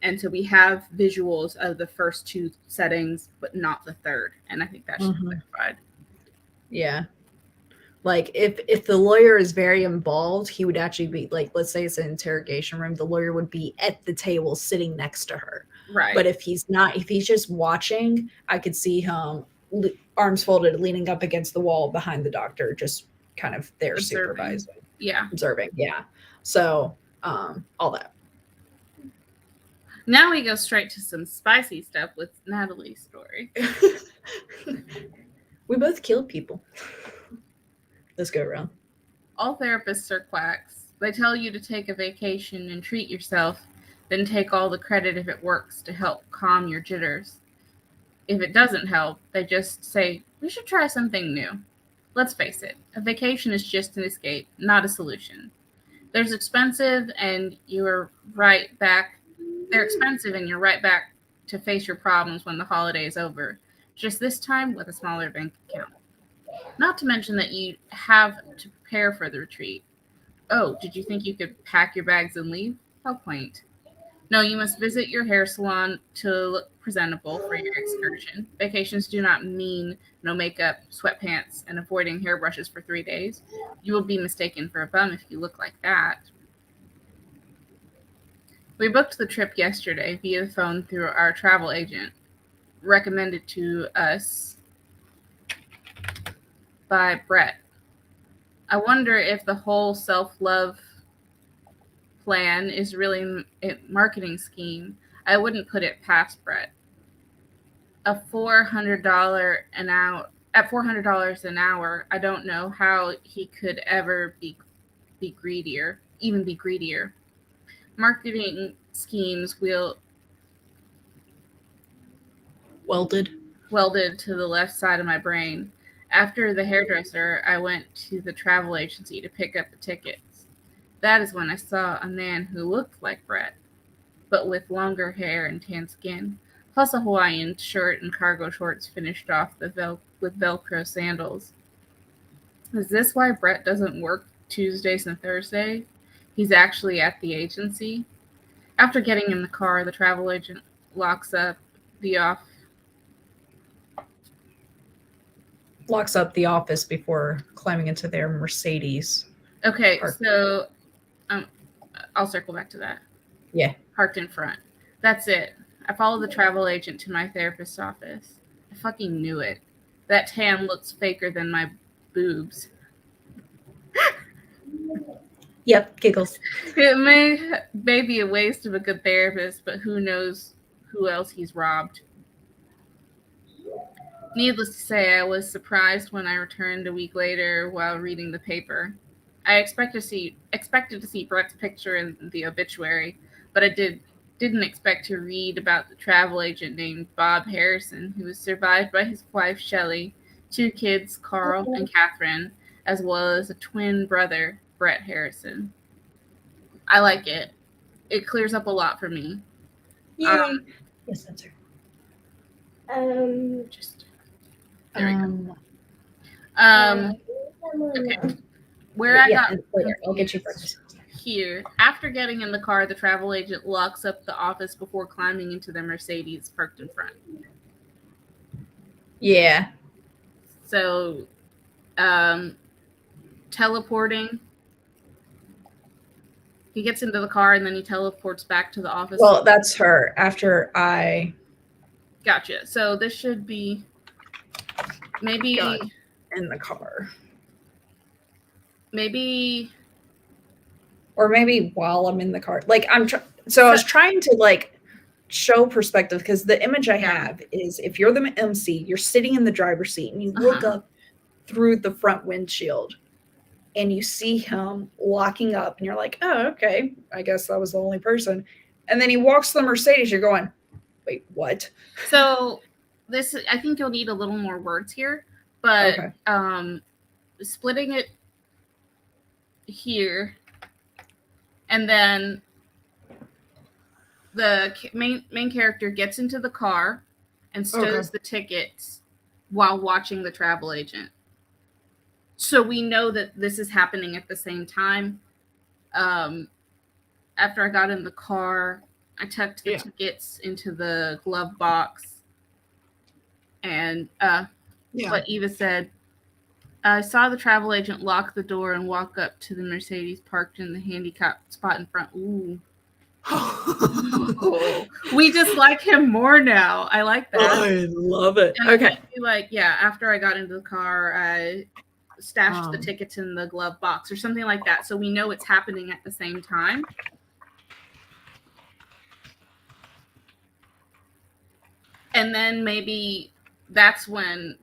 And so we have visuals of the first two settings, but not the third. And I think that should be clarified. Yeah. Like if the lawyer is very involved, he would actually be like, let's say it's an interrogation room, the lawyer would be at the table sitting next to her. Right. But if he's not, if he's just watching, I could see him arms folded, leaning up against the wall behind the doctor, just kind of there supervising. Yeah. Observing. Yeah. So all that. Now we go straight to some spicy stuff with Natalie's story. We both killed people. Let's go around. All therapists are quacks. They tell you to take a vacation and treat yourself, then take all the credit if it works to help calm your jitters. If it doesn't help, they just say, we should try something new. Let's face it, a vacation is just an escape, not a solution. They're expensive and you're right back to face your problems when the holiday is over, just this time with a smaller bank account. Not to mention that you have to prepare for the retreat. Oh, did you think you could pack your bags and leave? How quaint. No, you must visit your hair salon to look presentable for your excursion. Vacations do not mean no makeup, sweatpants, and avoiding hairbrushes for 3 days. You will be mistaken for a bum if you look like that. We booked the trip yesterday via the phone through our travel agent, recommended to us by Brett. I wonder if the whole self-love plan is really a marketing scheme. I wouldn't put it past Brett. At $400 an hour, I don't know how he could ever be greedier. Marketing schemes welded to the left side of my brain. After the hairdresser, I went to the travel agency to pick up the tickets. That is when I saw a man who looked like Brett, but with longer hair and tan skin, plus a Hawaiian shirt and cargo shorts finished off with Velcro sandals. Is this why Brett doesn't work Tuesdays and Thursdays? He's actually at the agency. After getting in the car, the travel agent locks up the office before climbing into their Mercedes. Okay, so I'll circle back to that. Yeah. Parked in front. That's it. I followed the travel agent to my therapist's office. I fucking knew it. That tan looks faker than my boobs. Yep, giggles. It may be a waste of a good therapist, but who knows who else he's robbed. Needless to say, I was surprised when I returned a week later while reading the paper. I expected to see Brett's picture in the obituary, but I didn't expect to read about the travel agent named Bob Harrison, who was survived by his wife Shelley, 2 kids, Carl and Catherine, as well as a twin brother, Brett Harrison. I like it. It clears up a lot for me. Yay. Yes, that's her. Just there we go. Okay. Where I got later. I'll get you confused breakfast. here. After getting in the car, the travel agent locks up the office before climbing into the Mercedes parked in front. Yeah. So, teleporting. He gets into the car and then he teleports back to the office. Well, that's her. After I Gotcha. So this should be maybe got in the car, or maybe while I'm in the car. Like I was trying to like show perspective because the image I have is if you're the MC, you're sitting in the driver's seat and you look up through the front windshield and you see him walking up and you're like, oh, okay, I guess that was the only person. And then he walks to the Mercedes. You're going, wait, what? So this, I think you'll need a little more words here, but splitting it here, and then the main character gets into the car and stows the tickets while watching the travel agent. So we know that this is happening at the same time. After I got in the car, I tucked the tickets into the glove box. And what Eva said, I saw the travel agent lock the door and walk up to the Mercedes parked in the handicapped spot in front. Ooh. We just like him more now. I like that. I love it. And okay. Like, after I got into the car, I stashed the tickets in the glove box or something like that. So we know it's happening at the same time. And then maybe that's when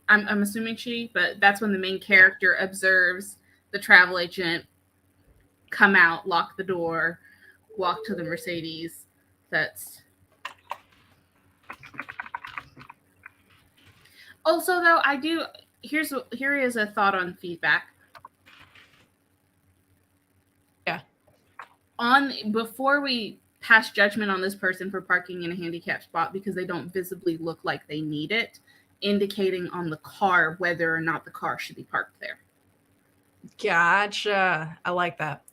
I'm assuming but that's when the main character observes the travel agent come out, lock the door, walk to the Mercedes. Also, though, here is a thought on feedback. Yeah. Before we pass judgment on this person for parking in a handicapped spot because they don't visibly look like they need it, indicating on the car whether or not the car should be parked there. Gotcha. I like that.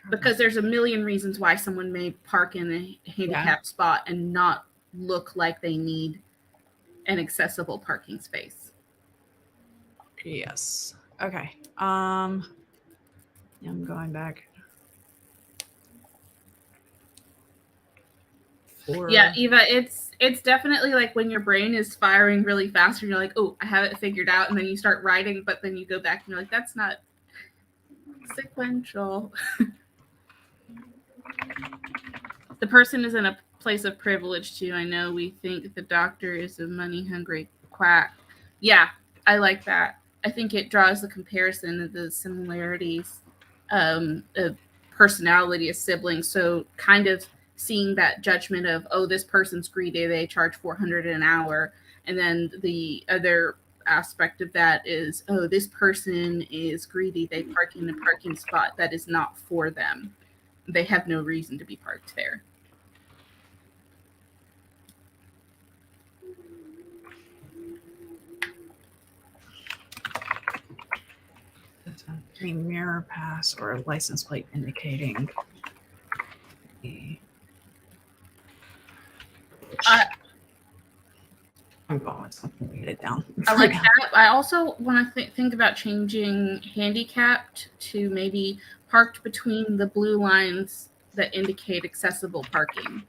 Because there's a million reasons why someone may park in a handicapped spot and not look like they need an accessible parking space. Yes. Okay. I'm going back. Yeah, Eva, it's definitely like when your brain is firing really fast and you're like, oh, I have it figured out, and then you start writing, but then you go back and you're like, that's not sequential. The person is in a place of privilege too. I know we think the doctor is a money-hungry quack. Yeah, I like that. I think it draws the comparison of the similarities of personality as siblings. So kind of seeing that judgment of, oh, this person's greedy, they charge $400 an hour. And then the other aspect of that is, oh, this person is greedy, they park in a parking spot that is not for them. They have no reason to be parked there. A mirror pass or a license plate indicating I'm going something to get it down. I like that. I also want to think about changing handicapped to maybe parked between the blue lines that indicate accessible parking.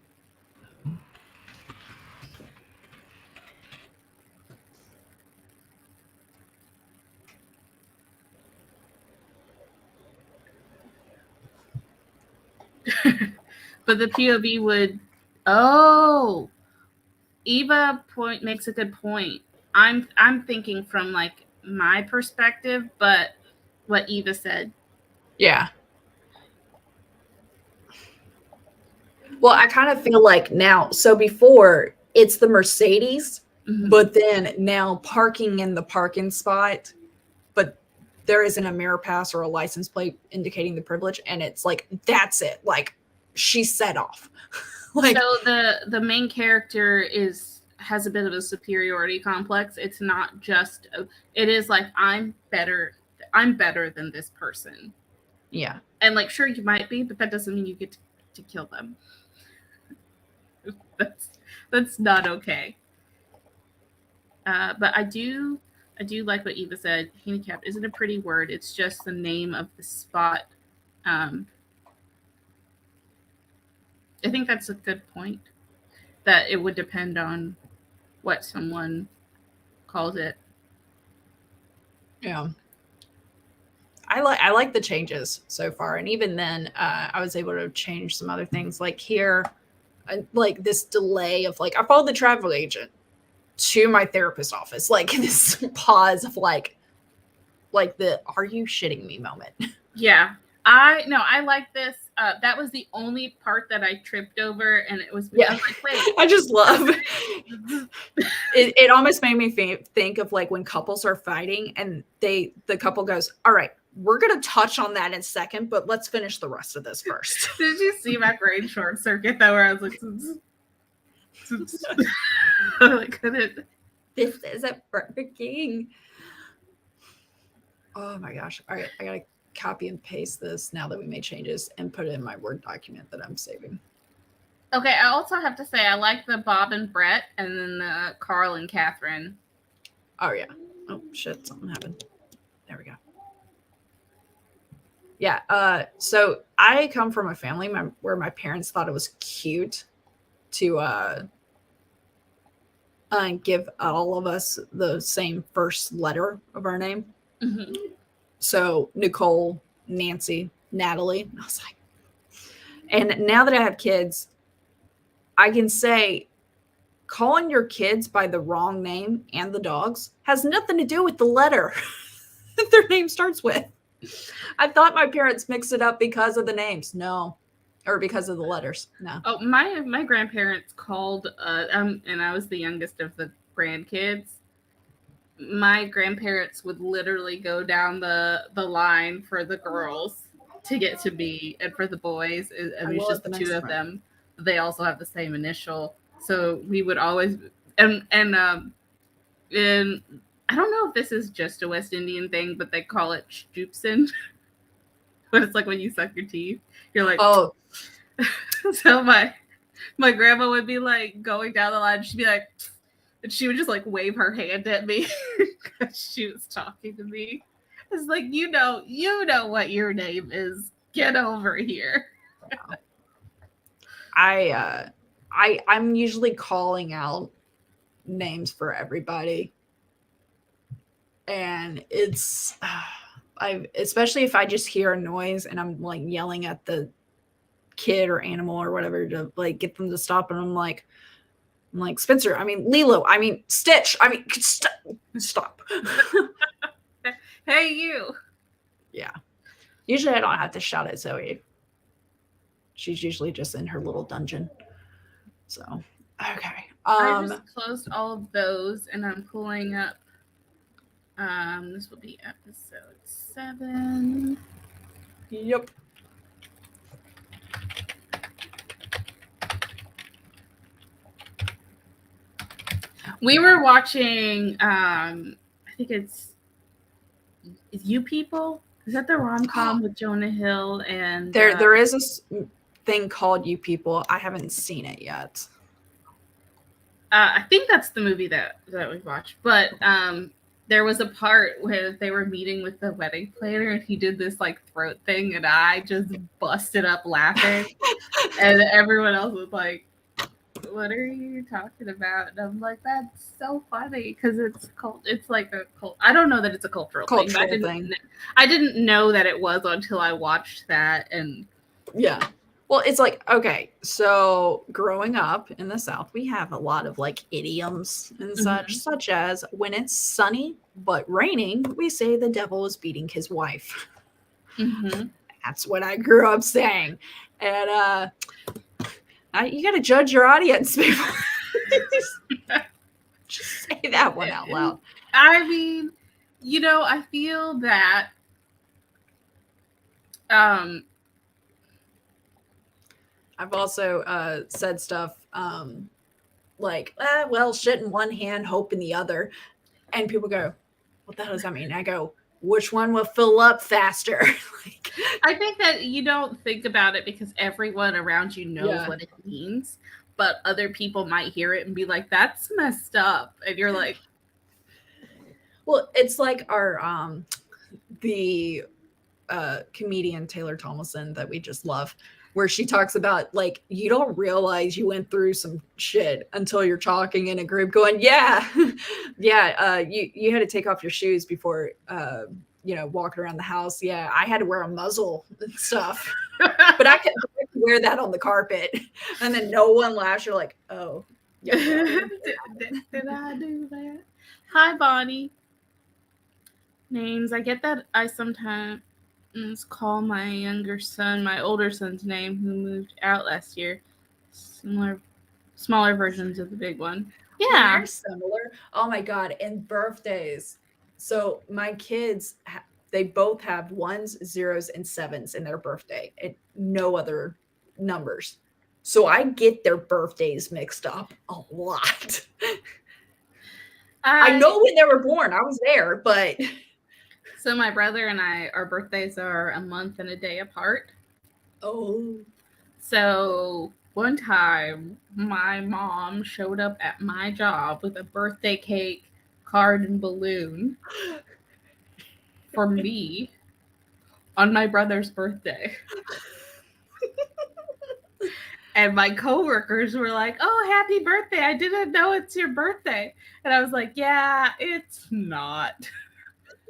But the POV would, Eva makes a good point. I'm thinking from like my perspective, but what Eva said. Yeah. Well, I kind of feel like now, so before it's the Mercedes, but then now parking in the parking spot, but there isn't a mirror pass or a license plate indicating the privilege, and it's like that's it. Like she's set off. Like so the main character has a bit of a superiority complex. It's not just it is like I'm better than this person. yeah. And like sure you might be, but that doesn't mean you get to kill them. That's not okay. But I do like what Eva said. Handicap isn't a pretty word. It's just the name of the spot. I think that's a good point. That it would depend on what someone calls it. Yeah. I like the changes so far, and even then, I was able to change some other things. Like here, like this delay of like I followed the travel agent to my therapist office. Like this pause of like the "Are you shitting me?" moment. Yeah, I like this. That was the only part that I tripped over, and it was Yeah. I was like, wait. I just love it. Almost made me think of like when couples are fighting and the couple goes, "All right, we're gonna touch on that in a second, but let's finish the rest of this first." Did you see my brain short circuit though, where I was like, I couldn't. This is a Burger King. Oh my gosh! All right, I gotta copy and paste this now that we made changes and put it in my Word document that I'm saving. Okay, I also have to say I like the Bob and Brett, and then the Carl and Catherine. Oh yeah. Oh shit! Something happened. There we go. Yeah. So I come from a family where my parents thought it was cute to give all of us the same first letter of our name. Mm-hmm. So Nicole, Nancy, Natalie. I was like, and now that I have kids, I can say calling your kids by the wrong name and the dogs has nothing to do with the letter that their name starts with. I thought my parents mixed it up because of the names. No. Or because of the letters. No. Oh, my grandparents called, and I was the youngest of the grandkids. My grandparents would literally go down the line for the girls to get to me, and for the boys, I mean, it's just the two of them. They also have the same initial, so we would always and I don't know if this is just a West Indian thing, but they call it stoopsin. But it's like when you suck your teeth, you're like, oh. So my grandma would be like going down the line. She'd be like, and she would just like wave her hand at me because she was talking to me. It's like, you know what your name is. Get over here. I'm usually calling out names for everybody, and it's especially if I just hear a noise and I'm like yelling at the kid or animal or whatever to like get them to stop, and I'm like Spencer, I mean Lilo, I mean Stitch, I mean stop. Hey you. Yeah, usually I don't have to shout at Zoe. She's usually just in her little dungeon. So okay, I just closed all of those, and I'm pulling up. This will be episode 7. Yep. We were watching. I think it's You People. Is that the rom-com with Jonah Hill and there is a thing called You People. I haven't seen it yet. I think that's the movie that we watched. But there was a part where they were meeting with the wedding planner, and he did this like throat thing, and I just busted up laughing, and everyone else was like, "What are you talking about?" And I'm like, "That's so funny because it's like a cult. I don't know that it's a cultural thing. I didn't know that it was until I watched that. And yeah, well, it's like, okay, so growing up in the South, we have a lot of like idioms and such as when it's sunny but raining, we say the devil is beating his wife. That's what I grew up saying, and you got to judge your audience before just say that one out loud. I mean, I feel that Um, I've also said stuff like, well, shit in one hand, hope in the other. And people go, what the hell does that mean? I go, which one will fill up faster? Like, I think that you don't think about it because everyone around you knows Yeah. what it means, but other people might hear it and be like, "That's messed up," and you're like, well, it's like our the comedian Taylor Tomlinson that we just love, where she talks about like you don't realize you went through some shit until you're talking in a group going, yeah, yeah, you had to take off your shoes before walking around the house. Yeah, I had to wear a muzzle and stuff, but I could wear that on the carpet, and then no one laughs. You're like, oh, yeah, did I do that? Hi, Bonnie. Names. I get that I sometimes call my younger son my older son's name, who moved out last year. Smaller versions of the big one. Yeah. They're similar. Oh my god! And birthdays. So my kids, they both have ones, zeros, and sevens in their birthday, and no other numbers. So I get their birthdays mixed up a lot. I know when they were born. I was there, but So my brother and I, our birthdays are a month and a day apart. oh, So one time, my mom showed up at my job with a birthday cake, card, and balloon for me on my brother's birthday. And my coworkers were like, "Oh, happy birthday. I didn't know it's your birthday." And I was like, "Yeah, it's not."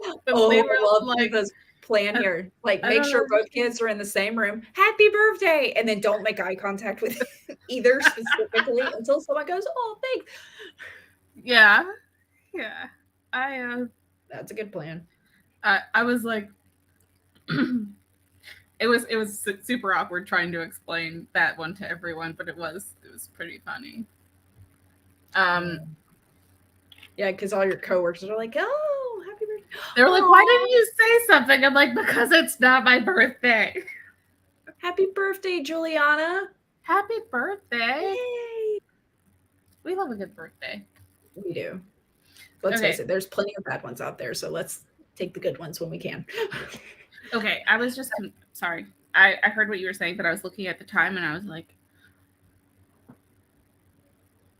oh, They I were love like, this plan here. Like, I make don't sure both kids are in the same room. Happy birthday, and then don't make eye contact with either specifically until someone goes, "Oh, thanks." yeah. That's a good plan. I was like, it was super awkward trying to explain that one to everyone, but it was pretty funny. Yeah, because all your coworkers are like, "Oh, happy birthday!" They were like, "Why didn't you say something?" I'm like, "Because it's not my birthday." Happy birthday, Juliana! Happy birthday! Yay! We love a good birthday. We do. Let's Okay. face it, there's plenty of bad ones out there, so let's take the good ones when we can. Okay, I was just sorry. I heard what you were saying, but I was looking at the time and I was like,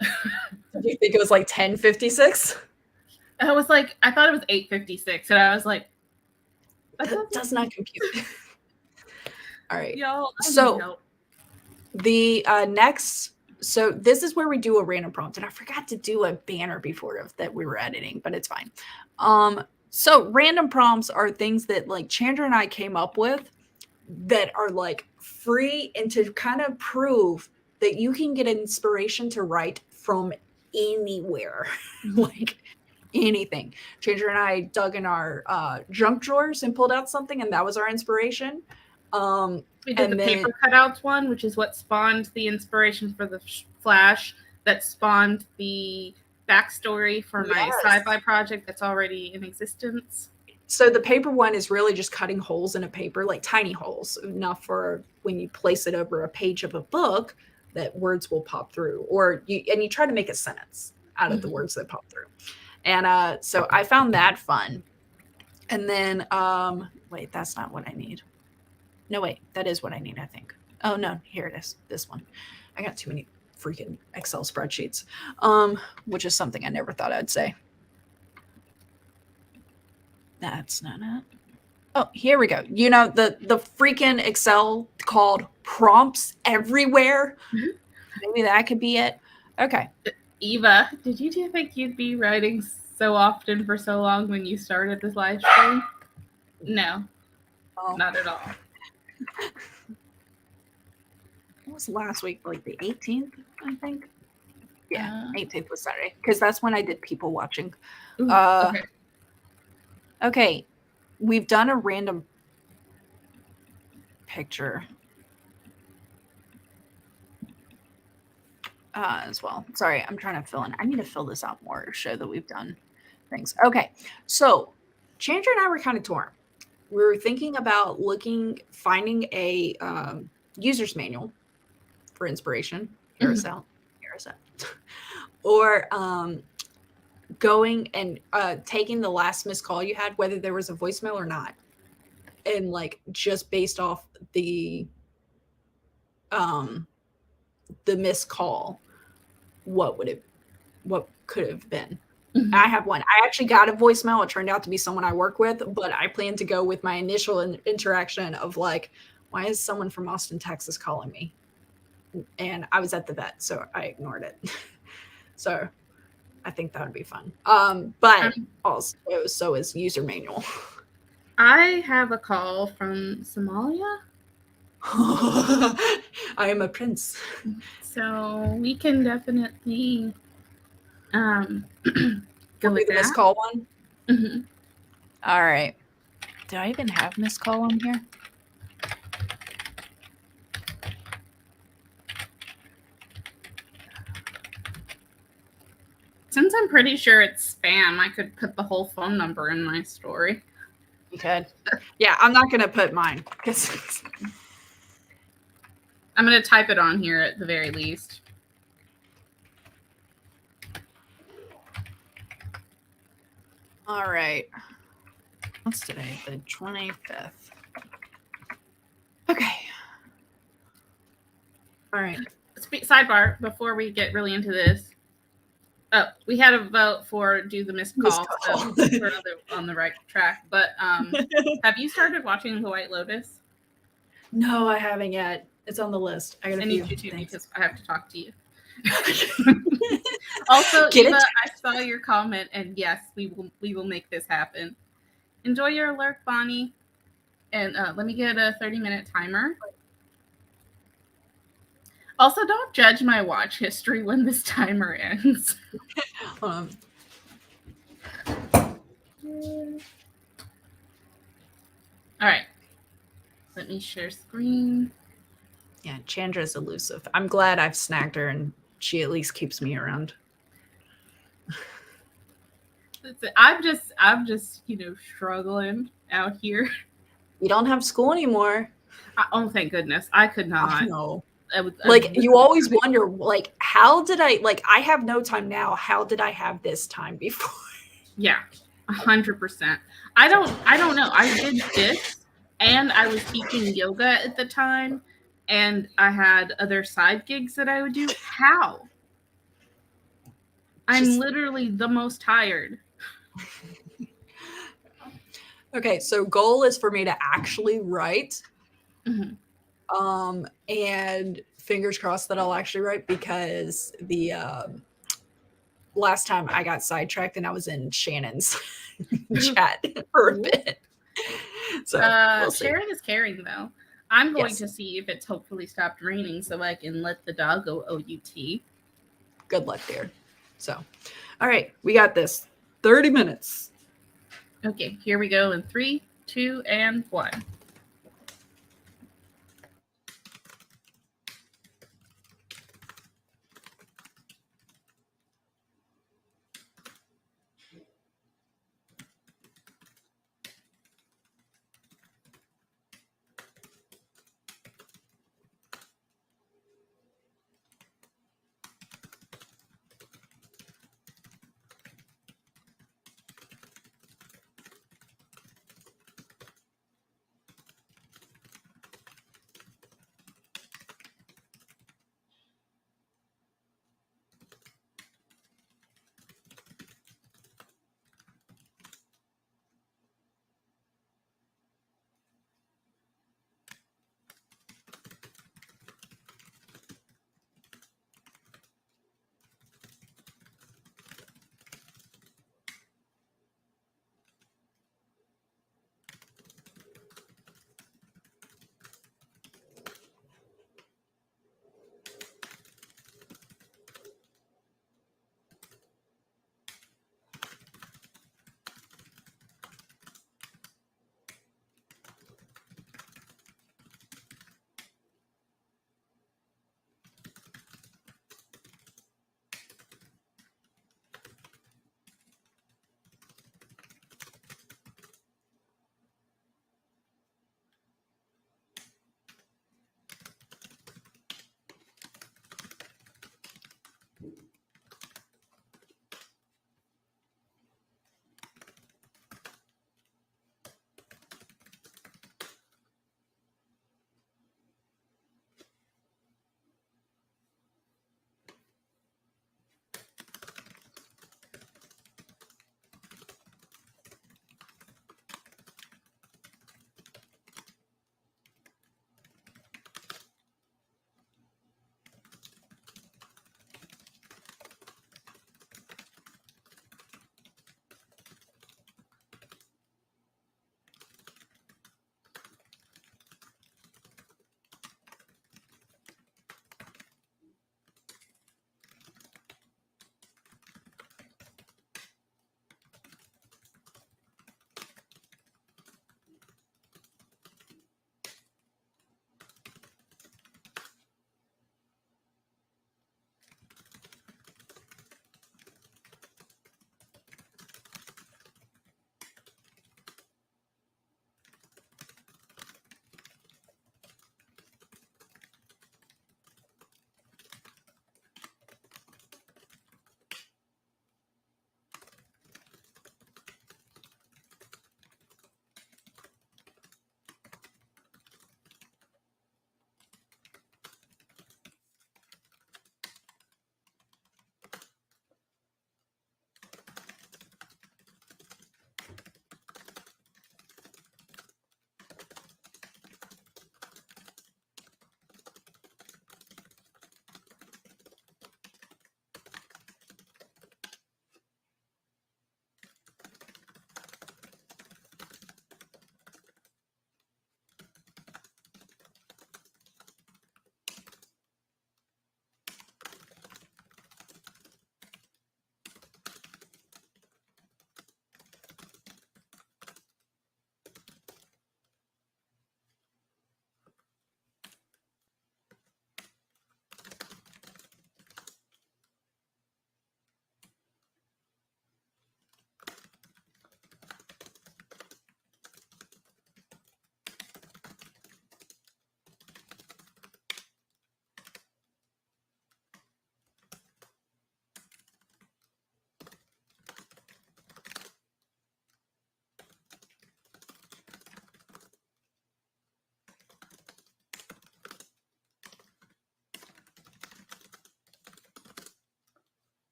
Did you think it was like 10:56? I thought it was 8:56, and I was like, That does not compute. All right. y'all. I need So help. the next, so this is where we do a random prompt, and I forgot to do a banner before that we were editing, but it's fine. So random prompts are things that like Chandra and I came up with that are like free and to kind of prove that you can get inspiration to write from anywhere, like anything. Chandra and I dug in our junk drawers and pulled out something, and that was our inspiration. We did the paper cutouts one, which is what spawned the inspiration for the Flash, that spawned the backstory for my sci-fi project that's already in existence. So the paper one is really just cutting holes in a paper, like tiny holes, enough for when you place it over a page of a book that words will pop through, or you try to make a sentence out of the words that pop through. And so I found that fun. And then wait, that's not what I need. No, wait, that is what I need, I think. Oh no, here it is. This one. I got too many freaking Excel spreadsheets, which is something I never thought I'd say. That's not it. Oh, here we go. You know, the freaking Excel called prompts everywhere. Maybe that could be it. Okay. Eva, did you think you'd be writing so often for so long when you started this live stream? No, not at all. What was last week? Like the 18th, I think. Yeah, 18th was Saturday, because that's when I did people watching. Ooh, Okay, we've done a random picture as well. Sorry, I'm trying to fill in. I need to fill this out more to show that we've done things. Okay, so Chandra and I were kind of torn. we're thinking about finding a user's manual for inspiration. Hear us out. Hear us out. Or going and taking the last missed call you had, whether there was a voicemail or not, and like just based off the missed call, what could have been. I have one. I actually got a voicemail. It turned out to be someone I work with, but I plan to go with my initial interaction of like, why is someone from Austin, Texas calling me? And I was at the vet, so I ignored it. So I think that would be fun. But also, so is user manual. I have a call from Somalia. I am a prince. So we can definitely go with the missed that. call one. Mm-hmm. All right. Do I even have missed call on here? Since I'm pretty sure it's spam, I could put the whole phone number in my story. You could. Yeah, I'm not gonna put mine because I'm going to type it on here at the very least. all right. What's today? The 25th. Okay. All right. Sidebar, before we get really into this. Oh, we had a vote for do the missed call. So we're on the right track. But have you started watching The White Lotus? No, I haven't yet. It's on the list. I need you to because I have to talk to you. Also, Get Eva, it? I saw your comment, and yes, we will make this happen. Enjoy your alert, Bonnie. And let me get a 30-minute timer. Also, don't judge my watch history when this timer ends. All right. Let me share screen. Yeah, Chandra's elusive. I'm glad I've snagged her and she at least keeps me around. I'm just struggling out here. You don't have school anymore. Oh, thank goodness. I could not. No. You always wonder, like, how did I have no time now. How did I have this time before? Yeah, 100%. I don't know. I did this and I was teaching yoga at the time and I had other side gigs that I would do. How? I'm literally the most tired. Okay, so goal is for me to actually write. Mm-hmm. And fingers crossed that I'll actually write because the last time I got sidetracked and I was in Shannon's chat for a bit. So we'll sharing is caring though. I'm going to see if it's hopefully stopped raining so I can let the dog go OUT. Good luck there. So, all right, we got this. 30 minutes. Okay, here we go in 3, 2, and 1.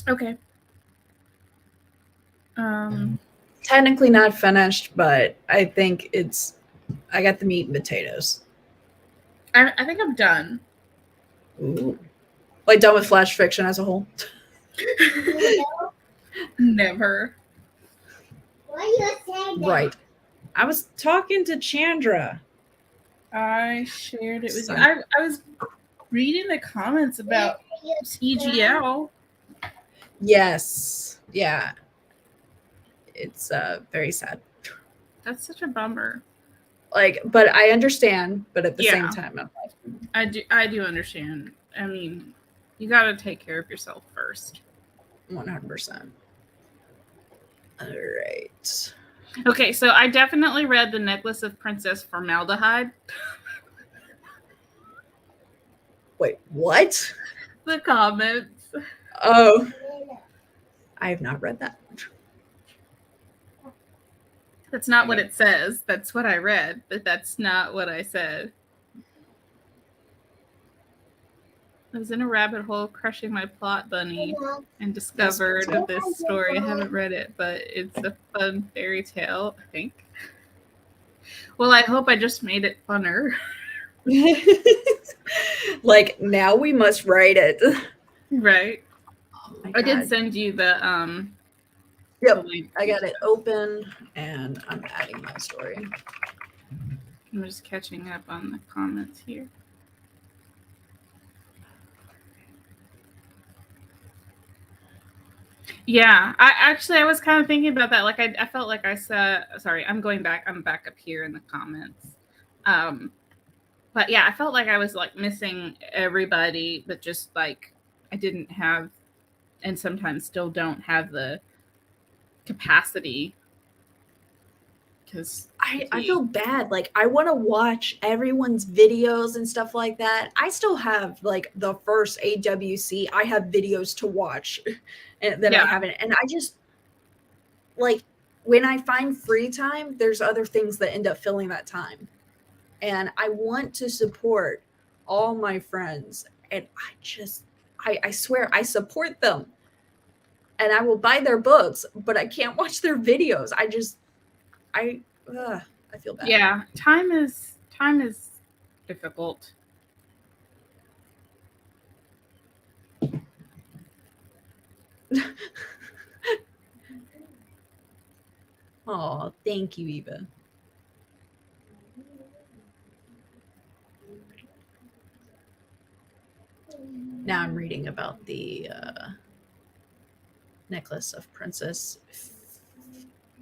Okay. Technically not finished, but I think I got the meat and potatoes. I think I'm done. Ooh. Like done with flash fiction as a whole. Never. Why you say that? Right. I was talking to Chandra. I shared it with you. Son. I was reading the comments about CGL. Yes. Yeah. It's very sad. That's such a bummer. Like, but I understand, but at the same Yeah. time, I'm like, I do understand. I mean, you got to take care of yourself first. 100%. All right. Okay, so I definitely read The Necklace of Princess Formaldehyde. Wait, what? The comments. Oh, I have not read that. That's not what it says. That's what I read, but that's not what I said. I was in a rabbit hole crushing my plot bunny and discovered this story. I haven't read it, but it's a fun fairy tale, I think. Well, I hope I just made it funner. Like, now we must write it. Right. Oh my I did God. send you the Yep. the link. I got it open and I'm adding my story. I'm just catching up on the comments here. Yeah, I was kind of thinking about that. Like I felt like I said, sorry, I'm back up here in the comments. But yeah, I felt like I was like missing everybody, but just like I didn't have, and sometimes still don't have the capacity. Because I feel bad. Like, I want to watch everyone's videos and stuff like that. I still have like the first AWC. I have videos to watch and that I haven't. And I just like when I find free time, there's other things that end up filling that time. And I want to support all my friends. And I swear I support them. And I will buy their books, but I can't watch their videos. I feel bad. Yeah, time is difficult. Oh, thank you, Eva. Now I'm reading about the necklace of princess.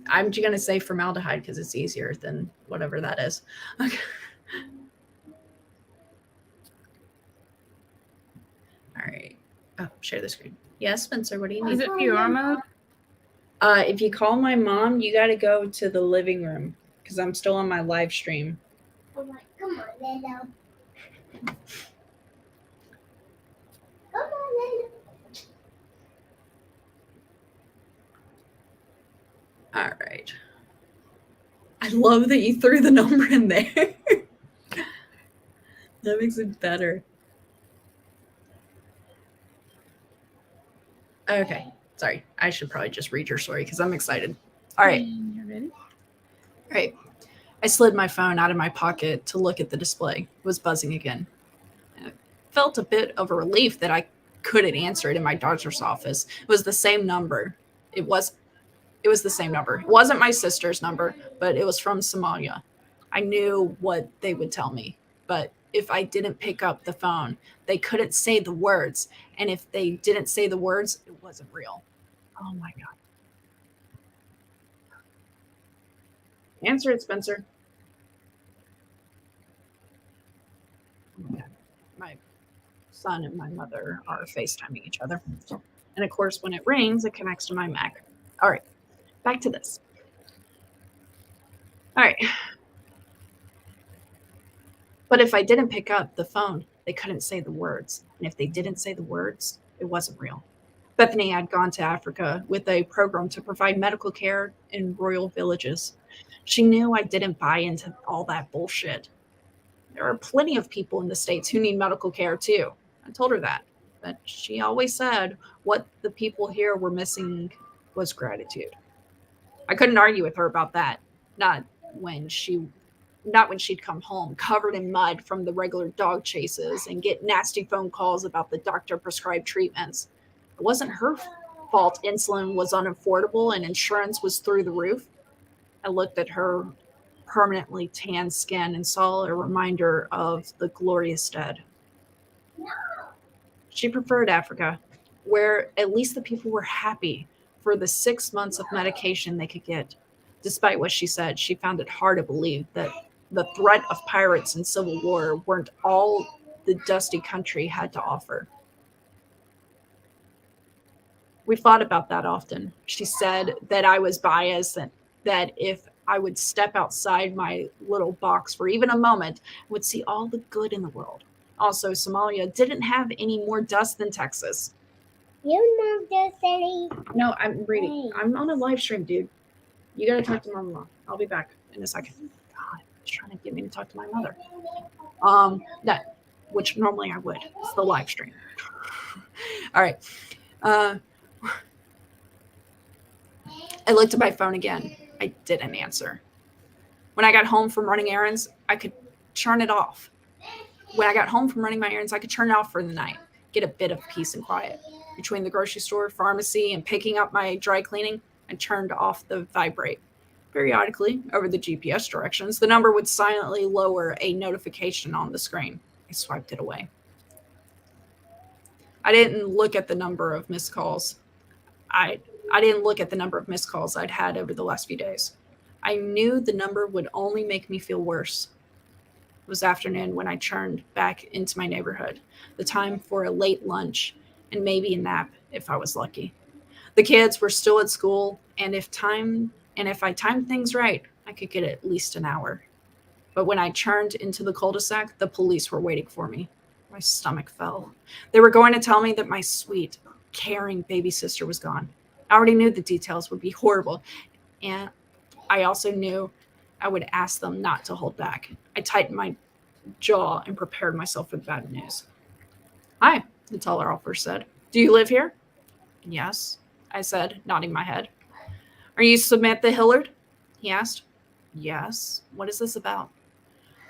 I'm just gonna say formaldehyde because it's easier than whatever that is. Okay. All right. Oh, share the screen. Yes, Spencer. What do you Is need? it PR mode? If you call my mom, you got to go to the living room because I'm still on my live stream. Come on, Lilo. Come on, Lilo. All right. I love that you threw the number in there. That makes it better. Okay. Sorry. I should probably just read your story because I'm excited. All right. You ready? All right. I slid my phone out of my pocket to look at the display. It was buzzing again. I felt a bit of a relief that I couldn't answer it in my doctor's office. It was the same number. It was the same number. It wasn't my sister's number, but it was from Somalia. I knew what they would tell me, but if I didn't pick up the phone, they couldn't say the words. And if they didn't say the words, it wasn't real. Oh my God. Answer it, Spencer. My son and my mother are FaceTiming each other. And of course, when it rings, it connects to my Mac. All right, back to this. All right. But if I didn't pick up the phone, they couldn't say the words. And if they didn't say the words, it wasn't real. Bethany had gone to Africa with a program to provide medical care in rural villages. She knew I didn't buy into all that bullshit. There are plenty of people in the States who need medical care too. I told her that. But she always said what the people here were missing was gratitude. I couldn't argue with her about that. Not when she'd come home covered in mud from the regular dog chases and get nasty phone calls about the doctor prescribed treatments. It wasn't her fault insulin was unaffordable and insurance was through the roof. I looked at her permanently tanned skin and saw a reminder of the glorious dead. She preferred Africa, where at least the people were happy for the 6 months of medication they could get. Despite what she said, she found it hard to believe that the threat of pirates and civil war weren't all the dusty country had to offer. We thought about that often. She said that I was biased and that if I would step outside my little box for even a moment, I would see all the good in the world. Also, Somalia didn't have any more dust than Texas. You know the city. No, I'm reading. I'm on a live stream, dude. You gotta talk to my mom. I'll be back in a second. God, he's trying to get me to talk to my mother. That, which normally I would. It's the live stream. All right. I looked at my phone again. I didn't answer. When I got home from running errands, I could turn it off. When I got home from running my errands, I could turn it off for the night, get a bit of peace and quiet. Between the grocery store, pharmacy, and picking up my dry cleaning, I turned off the vibrate. Periodically, over the GPS directions, the number would silently lower a notification on the screen. I swiped it away. I didn't look at the number of missed calls. I didn't look at the number of missed calls I'd had over the last few days. I knew the number would only make me feel worse. It was afternoon when I turned back into my neighborhood, the time for a late lunch and maybe a nap if I was lucky. The kids were still at school, and if I timed things right, I could get at least an hour. But when I turned into the cul-de-sac, the police were waiting for me. My stomach fell. They were going to tell me that my sweet, caring baby sister was gone. I already knew the details would be horrible, and I also knew I would ask them not to hold back. I tightened my jaw and prepared myself for the bad news. Hi, the taller officer said. Do you live here? Yes, I said, nodding my head. Are you Samantha Hillard? He asked. Yes. What is this about?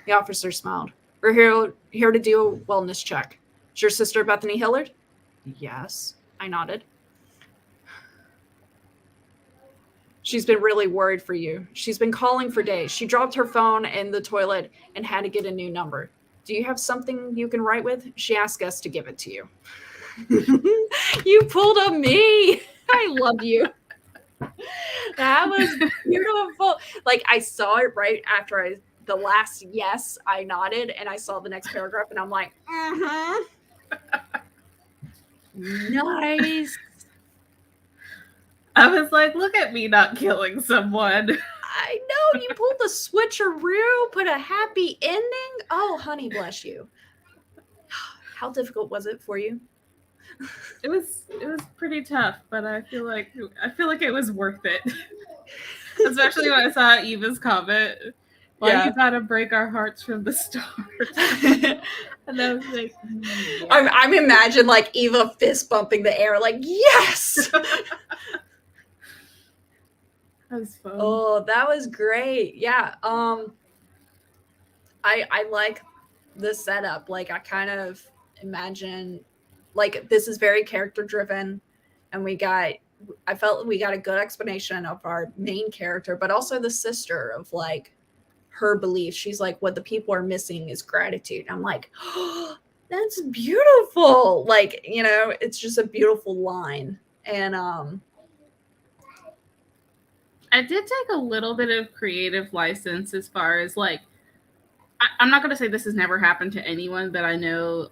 The officer smiled. We're here to do a wellness check. Is your sister Bethany Hillard? Yes, I nodded. She's been really worried for you. She's been calling for days. She dropped her phone in the toilet and had to get a new number. Do you have something you can write with? She asked us to give it to you. You pulled a me. I love you. That was beautiful. Like, I saw it right after the last yes, I nodded, and I saw the next paragraph, and I'm like, nice. I was like, look at me not killing someone. I know, you pulled the switcheroo, put a happy ending. Oh, honey, bless you. How difficult was it for you? It was pretty tough, but I feel like it was worth it. Especially when I saw Eva's comment. Why you gotta break our hearts from the start? And I was like, yeah. I'm imagining like Eva fist bumping the air, like, yes. That was fun. Oh, that was great. Yeah. I like the setup. Like, I kind of imagine, like, this is very character driven, and I felt we got a good explanation of our main character, but also the sister of like her beliefs. She's like, what the people are missing is gratitude. I'm like, oh, that's beautiful. Like, you know, it's just a beautiful line. And I did take a little bit of creative license as far as like, I'm not going to say this has never happened to anyone, but I know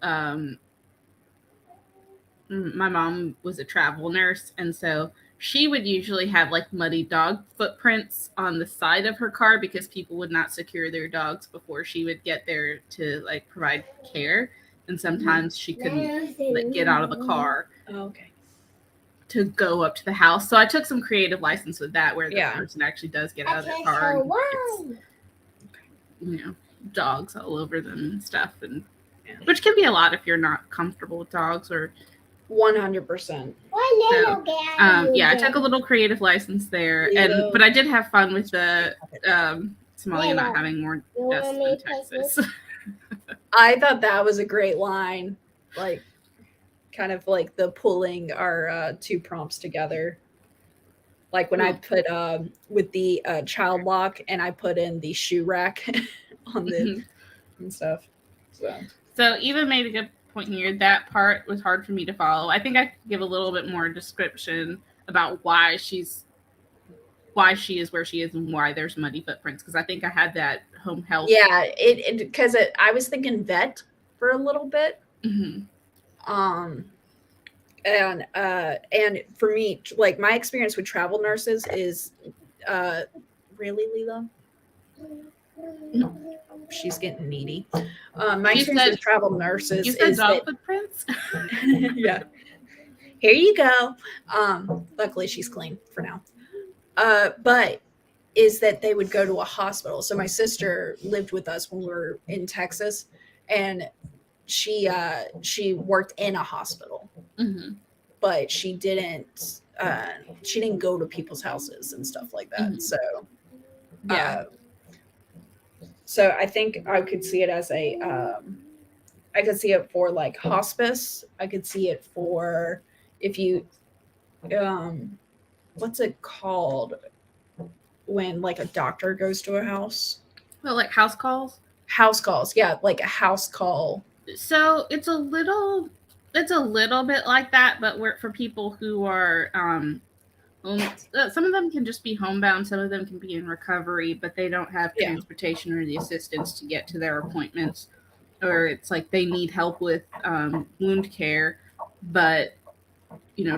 my mom was a travel nurse, and so she would usually have like muddy dog footprints on the side of her car because people would not secure their dogs before she would get there to like provide care, and sometimes she couldn't like get out of the car. oh, okay. To go up to the house. So I took some creative license with that, where the person actually does get out of their car and gets, you know, dogs all over them and stuff, and which can be a lot if you're not comfortable with dogs or 100%. What little guy you Yeah, I get? took a little creative license there, Little- but I did have fun with the Somalia not Little. having more You want deaths me than to take Texas. I thought that was a great line. Like, kind of like the pulling our two prompts together. Like when I put with the child lock and I put in the shoe rack on the and stuff. So Eva made a good point here. That part was hard for me to follow. I think I could give a little bit more description about why she is where she is and why there's muddy footprints, because I think I had that home health. Yeah, because I was thinking vet for a little bit. Mhm. And for me, like my experience with travel nurses is really, Lila? She's getting needy. My You experience said- with travel nurses You said is dog that footprints? yeah. Here you go. Luckily she's clean for now. But is that they would go to a hospital. So my sister lived with us when we were in Texas, and she worked in a hospital, Mm-hmm. but she didn't go to people's houses and stuff like that. Mhm. So Yeah. so I think I could see it as I could see it for like hospice. I could see it for if you what's it called when like a doctor goes to a house? Well, like house calls. House calls. Yeah, like a house call. So it's a little bit like that, but for people who are some of them can just be homebound, some of them can be in recovery, but they don't have Yeah. transportation or the assistance to get to their appointments, or it's like they need help with wound care, but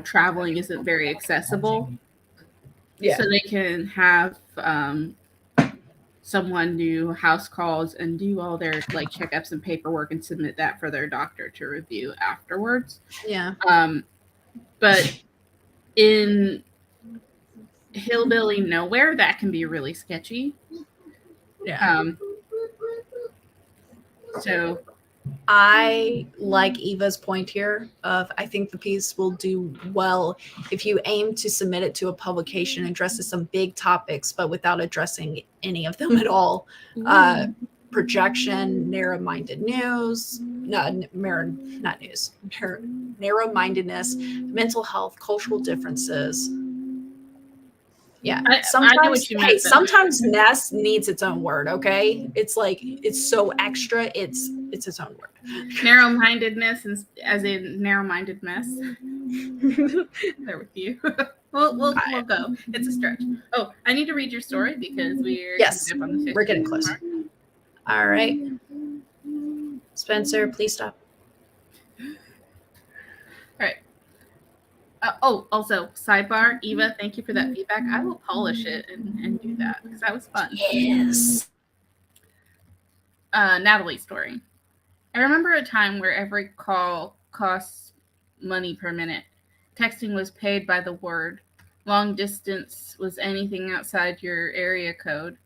traveling isn't very accessible. Yeah. So they can have someone do house calls and do all their like checkups and paperwork and submit that for their doctor to review afterwards. Yeah. But in hillbilly nowhere, that can be really sketchy. Yeah. So I like Eva's point here of I think the piece will do well if you aim to submit it to a publication addresses some big topics, but without addressing any of them at all. Projection, narrow-minded news, not news, narrow-mindedness, mental health, cultural differences. Yeah, I sometimes know what you meant, though. sometimes ness needs its own word. Okay, it's like it's so extra. It's its own word. narrow-mindedness, as in narrow-minded mess. There with you. we'll go. It's a stretch. Oh, I need to read your story because we're Yes, coming up on the we're getting 15th close. mark. All right, Spencer, please stop. Also, sidebar, Eva, thank you for that feedback. I will polish it and do that because that was fun. Yes. Natalie's story. I remember a time where every call costs money per minute. Texting was paid by the word. Long distance was anything outside your area code.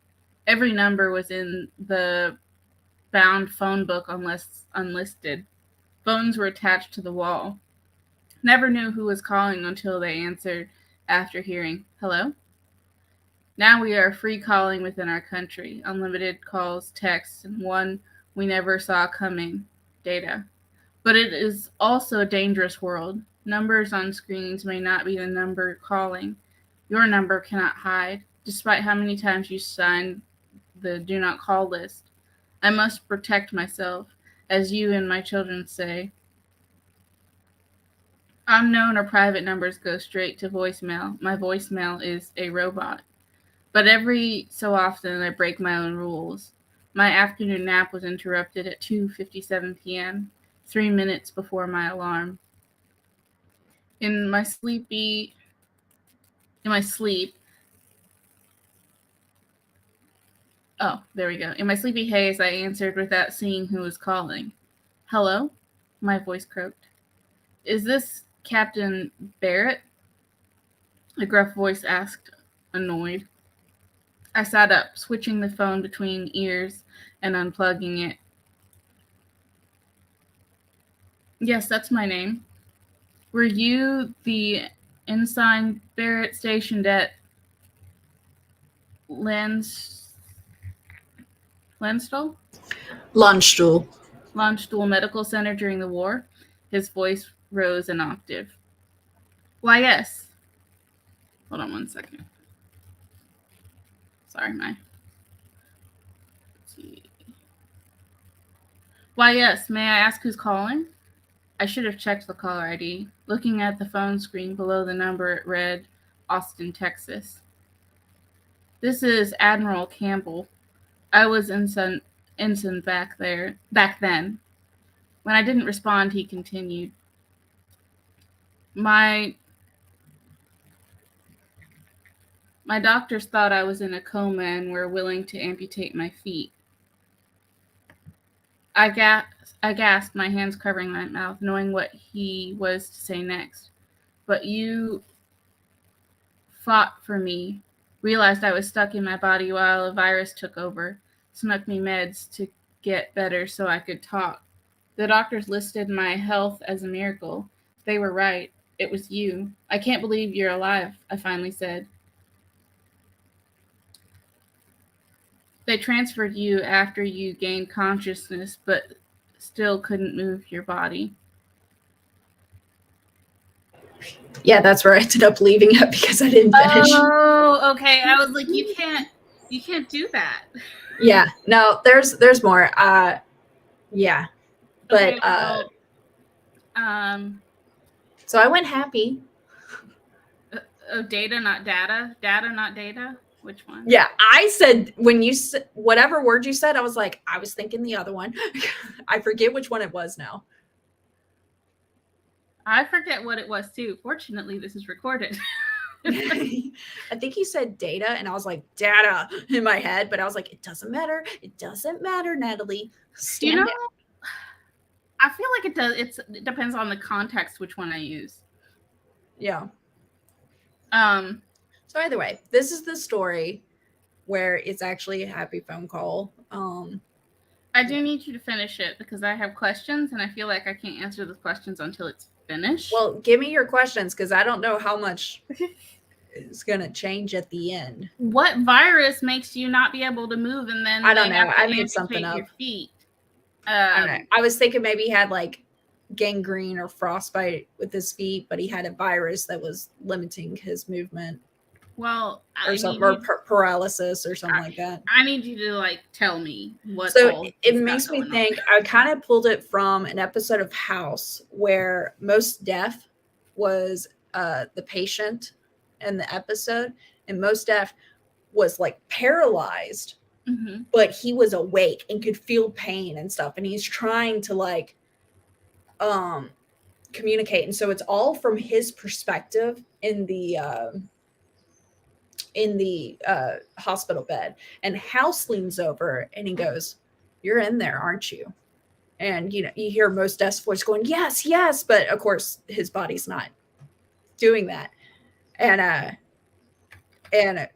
Every number was in the bound phone book unless unlisted. Phones were attached to the wall. Never knew who was calling until they answered after hearing, hello? Now we are free calling within our country. Unlimited calls, texts, and one we never saw coming, data. But it is also a dangerous world. Numbers on screens may not be the number calling. Your number cannot hide, despite how many times you sign the do not call list. I must protect myself, as you and my children say. Unknown or private numbers go straight to voicemail. My voicemail is a robot. But every so often I break my own rules. My afternoon nap was interrupted at 2:57 p.m., 3 minutes before my alarm. In my sleep, oh, there we go. In my sleepy haze, I answered without seeing who was calling. Hello? My voice croaked. Is this Captain Barrett? A gruff voice asked, annoyed. I sat up, switching the phone between ears and unplugging it. Yes, that's my name. Were you the ensign Barrett stationed at Landstuhl Landstuhl. Medical Center during the war? His voice rose an octave. Why, yes. Hold on one second. Sorry, let's see. Why, yes. May I ask who's calling? I should have checked the caller ID. Looking at the phone screen below the number, it read Austin, Texas. This is Admiral Campbell. I was ensign back then. When I didn't respond, he continued. My doctors thought I was in a coma and were willing to amputate my feet. I gasped, my hands covering my mouth, knowing what he was to say next. But you fought for me, realized I was stuck in my body while a virus took over, snuck me meds to get better so I could talk. The doctors listed my health as a miracle. They were right. It was you. I can't believe you're alive, I finally said. They transferred you after you gained consciousness, but still couldn't move your body. Yeah, that's where I ended up leaving it because I didn't finish. Oh, okay. I was like, you can't do that. Yeah, no, there's more. Yeah, but Okay, well, so I went happy. data, not data. Data, not data. Which one? Yeah, I said when you whatever word you said, I was like, I was thinking the other one. I forget which one it was now. I forget what it was too. Fortunately, this is recorded. I think he said data, and I was like data in my head, but I was like, it doesn't matter. It doesn't matter, Natalie. Stand down. I feel like it does. It depends on the context which one I use. Yeah. So either way, this is the story where it's actually a happy phone call. I do need you to finish it because I have questions, and I feel like I can't answer the questions until it's finished. Well, give me your questions because I don't know how much is going to change at the end. What virus makes you not be able to move, and then I don't know. I made something up. Your feet. I don't know. I was thinking maybe he had like gangrene or frostbite with his feet, but he had a virus that was limiting his movement. Well, or something, or paralysis or something like that. I need you to like tell me what. So it makes me think. I kind of pulled it from an episode of House where Most Def was the patient in the episode, and Most Def was like paralyzed, but he was awake and could feel pain and stuff, and he's trying to like communicate, and so it's all from his perspective in the hospital bed. And House leans over and he goes, "You're in there, aren't you?" And you hear Most Def's voice going, "Yes, yes," but of course his body's not doing that. And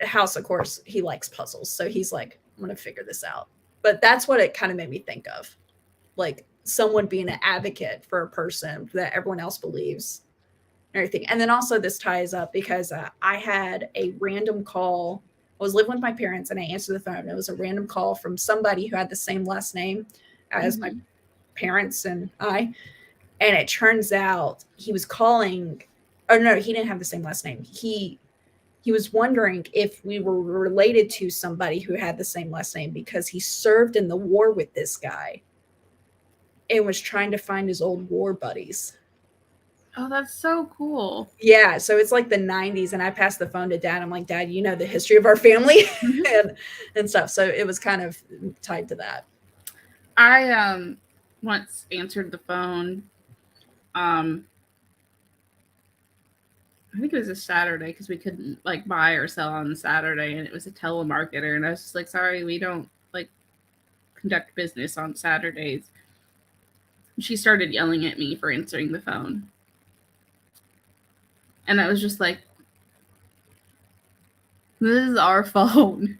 House, of course, he likes puzzles, so he's like, "I'm gonna figure this out." But that's what it kind of made me think of, like someone being an advocate for a person that everyone else believes. Everything. And then also this ties up because I had a random call. I was living with my parents and I answered the phone. It was a random call from somebody who had the same last name as my parents and I. And it turns out he was calling, or no, he didn't have the same last name. He was wondering if we were related to somebody who had the same last name because he served in the war with this guy and was trying to find his old war buddies. Oh, that's so cool. Yeah, so it's like the 90s, and I passed the phone to Dad. I'm like, "Dad, you know the history of our family," and stuff. So it was kind of tied to that. I once answered the phone. I think it was a Saturday because we couldn't like buy or sell on Saturday, and it was a telemarketer, and I was just like, "Sorry, we don't like conduct business on Saturdays." She started yelling at me for answering the phone. And I was just like, this is our phone.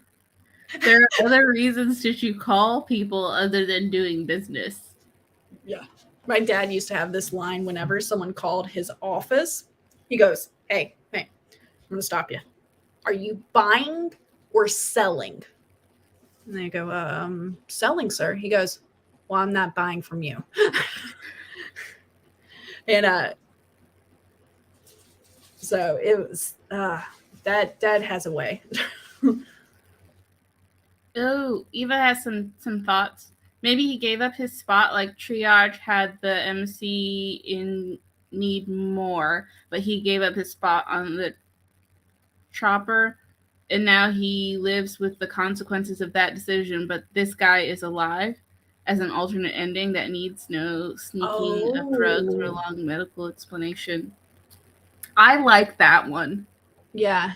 There are other reasons that you call people other than doing business. Yeah. My dad used to have this line whenever someone called his office. He goes, hey, I'm going to stop you. Are you buying or selling? And they go, selling, sir. He goes, well, I'm not buying from you. And so it was, dad has a way. Oh, Eva has some thoughts. Maybe he gave up his spot, like Triage had the MC in Need More, but he gave up his spot on the Chopper, and now he lives with the consequences of that decision. But this guy is alive as an alternate ending that needs no sneaking of drugs or long medical explanation. I like that one. Yeah.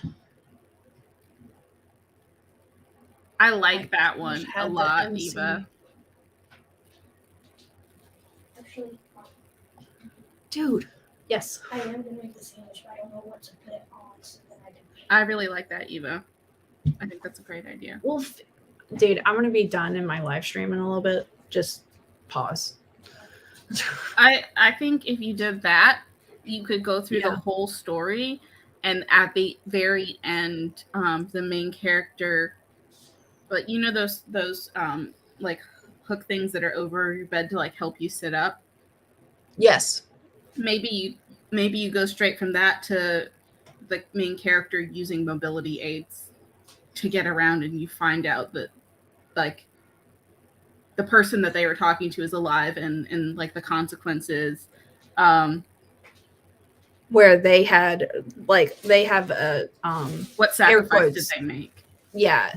I like that one had a the lot, MC. Eva. Actually, Dude. Yes. I am gonna make the sandwich, but I don't know what to put it on. So then I can I really like that, Eva. I think that's a great idea. Well, dude, I'm going to be done in my live stream in a little bit. Just pause. I think if you did that, you could go through the Yeah. whole story, and at the very end, the main character, but you know those like hook things that are over your bed to like help you sit up. Yes. Maybe you go straight from that to the main character using mobility aids to get around, and you find out that like the person that they were talking to is alive, and like the consequences. Where they had, like, they have a, What sacrifice did quotes. they make? yeah,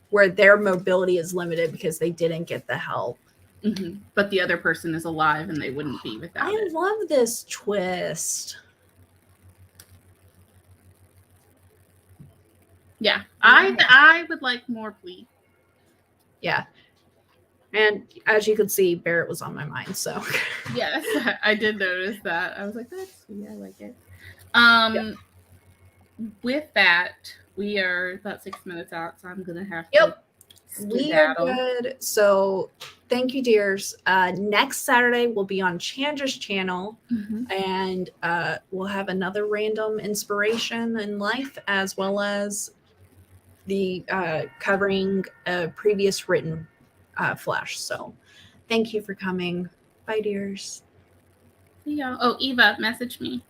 where their mobility is limited because they didn't get the help. Mm-hmm. But the other person is alive, and they wouldn't be without I it. love this twist. Yeah, I would like more, please. Yeah. And as you could see, Barrett was on my mind. So Yes, I did notice that. I was like, that's sweet. I like it. With that, we are about 6 minutes out, so I'm gonna have to. we are skedaddle. good. So thank you, dears. Next Saturday we'll be on Chandra's channel, Mhm. and we'll have another random inspiration in life, as well as the covering a previous written flash. So thank you for coming. Bye, dears. See y'all. Oh, Eva, message me.